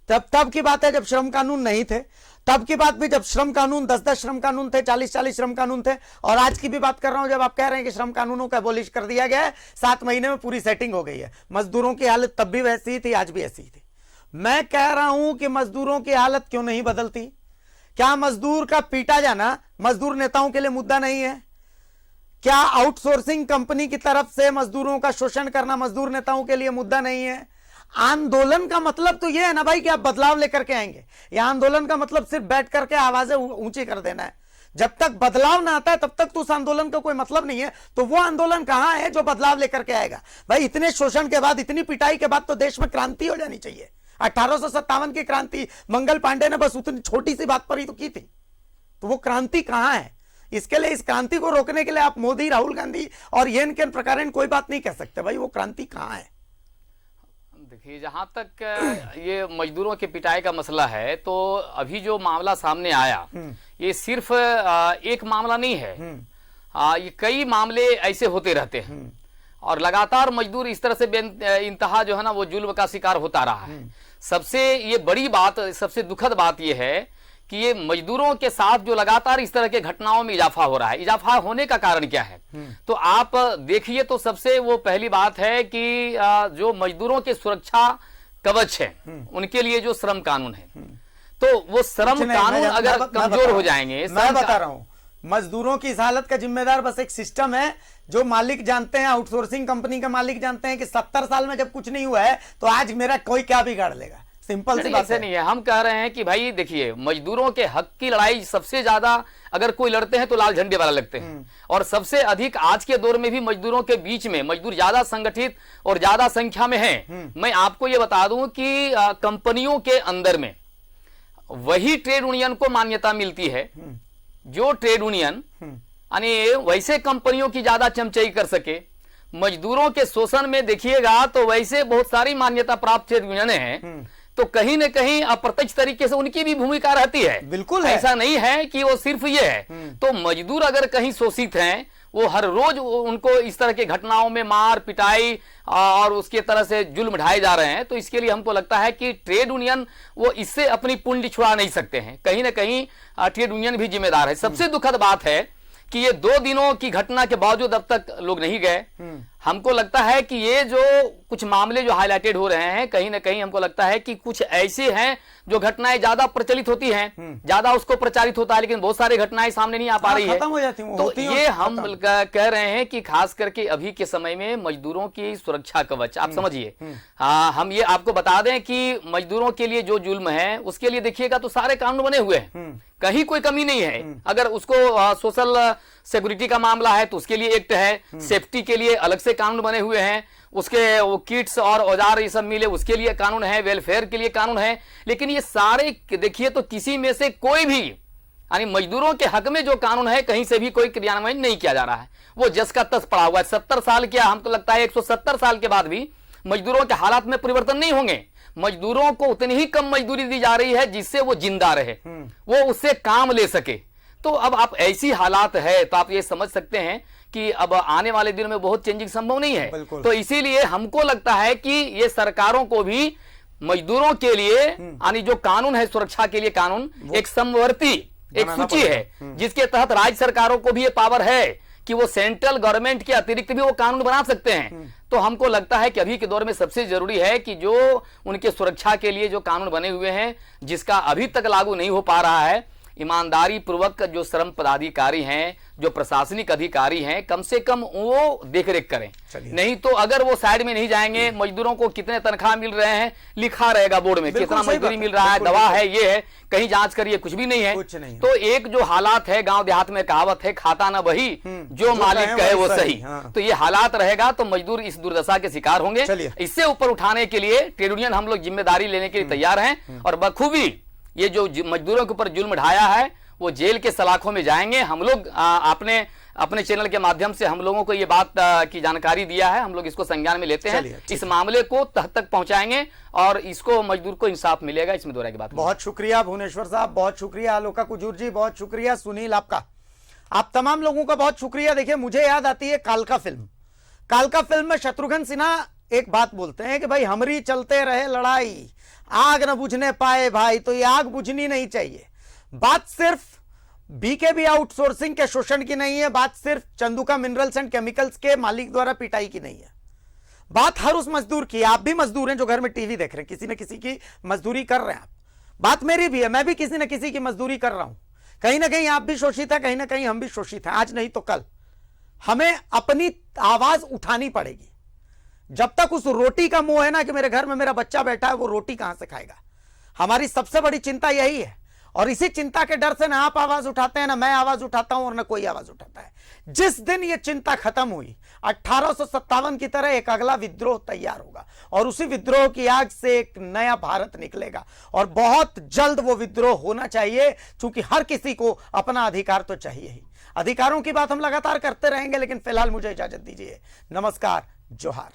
तब की बात है जब श्रम कानून नहीं थे, तब की बात भी जब श्रम कानून 10-10 श्रम कानून थे, 40-40 श्रम कानून थे, और आज की भी बात कर रहा हूं जब आप कह रहे हैं कि श्रम कानूनों का एबॉलिश कर दिया गया है, 7 महीने में पूरी सेटिंग हो गई है। मजदूरों की हालत तब भी वैसी ही थी, आज भी ऐसी ही थी। मैं कह रहा हूं कि मजदूरों की हालत क्यों नहीं बदलती? क्या मजदूर का पीटा जाना मजदूर नेताओं के लिए मुद्दा नहीं है? क्या आउटसोर्सिंग कंपनी की तरफ से मजदूरों का शोषण करना मजदूर नेताओं के लिए मुद्दा नहीं है? आंदोलन का मतलब तो यह है ना भाई कि आप बदलाव लेकर के आएंगे। यह आंदोलन का मतलब सिर्फ बैठ करके आवाजें ऊंची कर देना है। जब तक बदलाव ना आता है तब तक तो उस आंदोलन का कोई मतलब नहीं है। तो वो आंदोलन कहां है जो बदलाव लेकर के आएगा? भाई इतने शोषण के बाद, इतनी पिटाई के बाद तो देश में क्रांति हो जानी चाहिए। 1857 की क्रांति मंगल पांडे ने बस उतनी छोटी सी बात पर ही तो की थी, तो वो क्रांति कहां है? इसके लिए, इस क्रांति को रोकने के लिए आप मोदी, राहुल गांधी और येन केन प्रकार कोई बात नहीं कह सकते। भाई वो क्रांति कहां है? देखिए, जहां तक ये मजदूरों के पिटाई का मसला है, तो अभी जो मामला सामने आया, ये सिर्फ एक मामला नहीं है, ये कई मामले ऐसे होते रहते हैं और लगातार मजदूर इस तरह से इंतहा जो है ना वो जुल्म का शिकार होता रहा है। सबसे ये बड़ी बात, सबसे दुखद बात ये है कि ये मजदूरों के साथ जो लगातार इस तरह के घटनाओं में इजाफा हो रहा है। इजाफा होने का कारण क्या है? तो आप देखिए, तो सबसे वो पहली बात है कि जो मजदूरों के सुरक्षा कवच है, उनके लिए जो श्रम कानून है, तो वो श्रम कानून अगर कमजोर हो जाएंगे, मैं बता रहा हूं, मजदूरों की इस हालत का जिम्मेदार बस एक सिस्टम है। जो मालिक जानते हैं, आउटसोर्सिंग कंपनी के मालिक जानते हैं कि 70 साल में जब कुछ नहीं हुआ है तो आज मेरा कोई क्या बिगाड़ लेगा। सिंपल सी बात नहीं है। हम कह रहे हैं कि भाई देखिए, मजदूरों के हक की लड़ाई सबसे ज्यादा अगर कोई लड़ते हैं तो लाल झंडे वाला लगते हैं, और सबसे अधिक आज के दौर में भी मजदूरों के बीच में मजदूर ज्यादा संगठित और ज्यादा संख्या में हैं। मैं आपको ये बता दूं कि कंपनियों के अंदर में वही ट्रेड यूनियन को मान्यता मिलती है जो ट्रेड यूनियन यानी वैसे कंपनियों की ज्यादा चमचाई कर सके। मजदूरों के शोषण में देखिएगा तो वैसे बहुत सारी मान्यता प्राप्त ट्रेड यूनियन हैं, तो कहीं न कहीं अप्रत्यक्ष तरीके से उनकी भी भूमिका रहती है। बिल्कुल है। ऐसा नहीं है कि वो सिर्फ ये है। तो मजदूर अगर कहीं शोषित हैं, वो हर रोज उनको इस तरह के घटनाओं में मार पिटाई और उसके तरह से जुल्म ढाए जा रहे हैं। तो इसके लिए हमको लगता है कि ट्रेड यूनियन वो इससे अपनी पुंडी छुड़ा नहीं सकते हैं, कहीं ना कहीं ट्रेड यूनियन भी जिम्मेदार है। सबसे दुखद बात है कि ये 2 दिनों की घटना के बावजूद अब तक लोग नहीं गए। हमको लगता है कि ये जो कुछ मामले जो हाईलाइटेड हो रहे हैं, कहीं ना कहीं हमको लगता है कि कुछ ऐसे हैं जो घटनाएं ज्यादा प्रचलित होती हैं, ज्यादा उसको प्रचारित होता है, लेकिन बहुत सारी घटनाएं सामने नहीं आ पा रही है। तो ये हम कह रहे हैं कि खास करके अभी के समय में मजदूरों की सुरक्षा कवच, आप समझिए, हम ये आपको बता दें कि मजदूरों के लिए जो जुल्म है उसके लिए देखिएगा तो सारे कानून बने हुए हैं, कहीं कोई कमी नहीं है। अगर उसको सोशल सिक्योरिटी का मामला है तो उसके लिए एक्ट है, सेफ्टी के लिए अलग से कानून बने हुए हैं, उसके वो किट्स और औजार ये सब मिले उसके लिए कानून है, वेलफेयर के लिए कानून है। लेकिन ये सारे देखिए तो किसी में से कोई भी यानी मजदूरों के हक में जो कानून है कहीं से भी कोई क्रियान्वयन नहीं किया जा रहा है, वो जस का तस पड़ा हुआ है। 70 साल क्या, हमको लगता है 170 साल के बाद भी मजदूरों के हालात में परिवर्तन नहीं होंगे। मजदूरों को उतनी ही कम मजदूरी दी जा रही है जिससे वो जिंदा रहे, वो उससे काम ले सके। तो अब आप ऐसी हालात है तो आप ये समझ सकते हैं कि अब आने वाले दिनों में बहुत चेंजिंग संभव नहीं है। तो इसीलिए हमको लगता है कि ये सरकारों को भी मजदूरों के लिए यानी जो कानून है सुरक्षा के लिए कानून, एक समवर्ती एक सूची है जिसके तहत राज्य सरकारों को भी ये पावर है कि वो सेंट्रल गवर्नमेंट के अतिरिक्त भी वो कानून बना सकते हैं। तो हमको लगता है कि अभी के दौर में सबसे जरूरी है कि जो उनके सुरक्षा के लिए जो कानून बने हुए हैं जिसका अभी तक लागू नहीं हो पा रहा है, ईमानदारी पूर्वक जो श्रम पदाधिकारी हैं, जो प्रशासनिक अधिकारी हैं, कम से कम वो देखरेख करें। नहीं तो अगर वो साइड में नहीं जाएंगे, मजदूरों को कितने तनख्वाह मिल रहे हैं लिखा रहेगा बोर्ड में, कितना मजदूरी मिल रहा है, दवा है, ये है, कहीं जांच करिए, कुछ भी नहीं है। तो एक जो हालात है, गांव देहात में कहावत है, खाता ना वही जो मालिक कहे वो सही। तो ये हालात रहेगा तो मजदूर इस दुर्दशा के शिकार होंगे। इससे ऊपर उठाने के लिए ट्रेड यूनियन हम लोग जिम्मेदारी लेने के लिए तैयार हैं और बखूबी ये जो मजदूरों के ऊपर जुल्म ढाया है वो जेल के सलाखों में जाएंगे। हम लोग अपने चैनल के माध्यम से हम लोगों को ये बात की जानकारी दिया है, हम लोग इसको संज्ञान में लेते हैं, इस मामले को तह तक पहुंचाएंगे और इसको मजदूर को इंसाफ मिलेगा, इसमें दो राय की बात। बहुत शुक्रिया भुवनेश्वर साहब, बहुत शुक्रिया आलोका कुजूर जी, बहुत शुक्रिया सुनील आपका, आप तमाम लोगों का बहुत शुक्रिया। देखिए मुझे याद आती है कालका फिल्म। कालका फिल्म में शत्रुघ्न सिन्हा एक बात बोलते हैं कि भाई हमरी चलते रहे लड़ाई, आग न बुझने पाए भाई, तो ये आग बुझनी नहीं चाहिए। बात सिर्फ बीकेबी आउटसोर्सिंग के शोषण की नहीं है, बात सिर्फ चंदुका मिनरल्स एंड केमिकल्स के मालिक द्वारा पिटाई की नहीं है, बात हर उस मजदूर की। आप भी मजदूर हैं जो घर में टीवी देख रहे हैं, किसी न किसी की मजदूरी कर रहे हैं आप, बात मेरी भी है, मैं भी किसी न किसी की मजदूरी कर रहा हूं। कहीं ना कहीं आप भी शोषित है, कहीं ना कहीं हम भी शोषित हैं, आज नहीं तो कल हमें अपनी आवाज उठानी पड़ेगी। जब तक उस रोटी का मोह है ना कि मेरे घर में मेरा बच्चा बैठा है, वो रोटी कहां से खाएगा, हमारी सबसे बड़ी चिंता यही है। और इसी चिंता के डर से ना आप आवाज उठाते हैं, ना मैं आवाज उठाता हूं और ना कोई आवाज उठाता है। जिस दिन ये चिंता खत्म हुई 1857 की तरह एक अगला विद्रोह तैयार होगा और उसी विद्रोह की आग से एक नया भारत निकलेगा और बहुत जल्द वो विद्रोह होना चाहिए, क्योंकि हर किसी को अपना अधिकार तो चाहिए ही। अधिकारों की बात हम लगातार करते रहेंगे, लेकिन फिलहाल मुझे इजाजत दीजिए। नमस्कार, जोहार।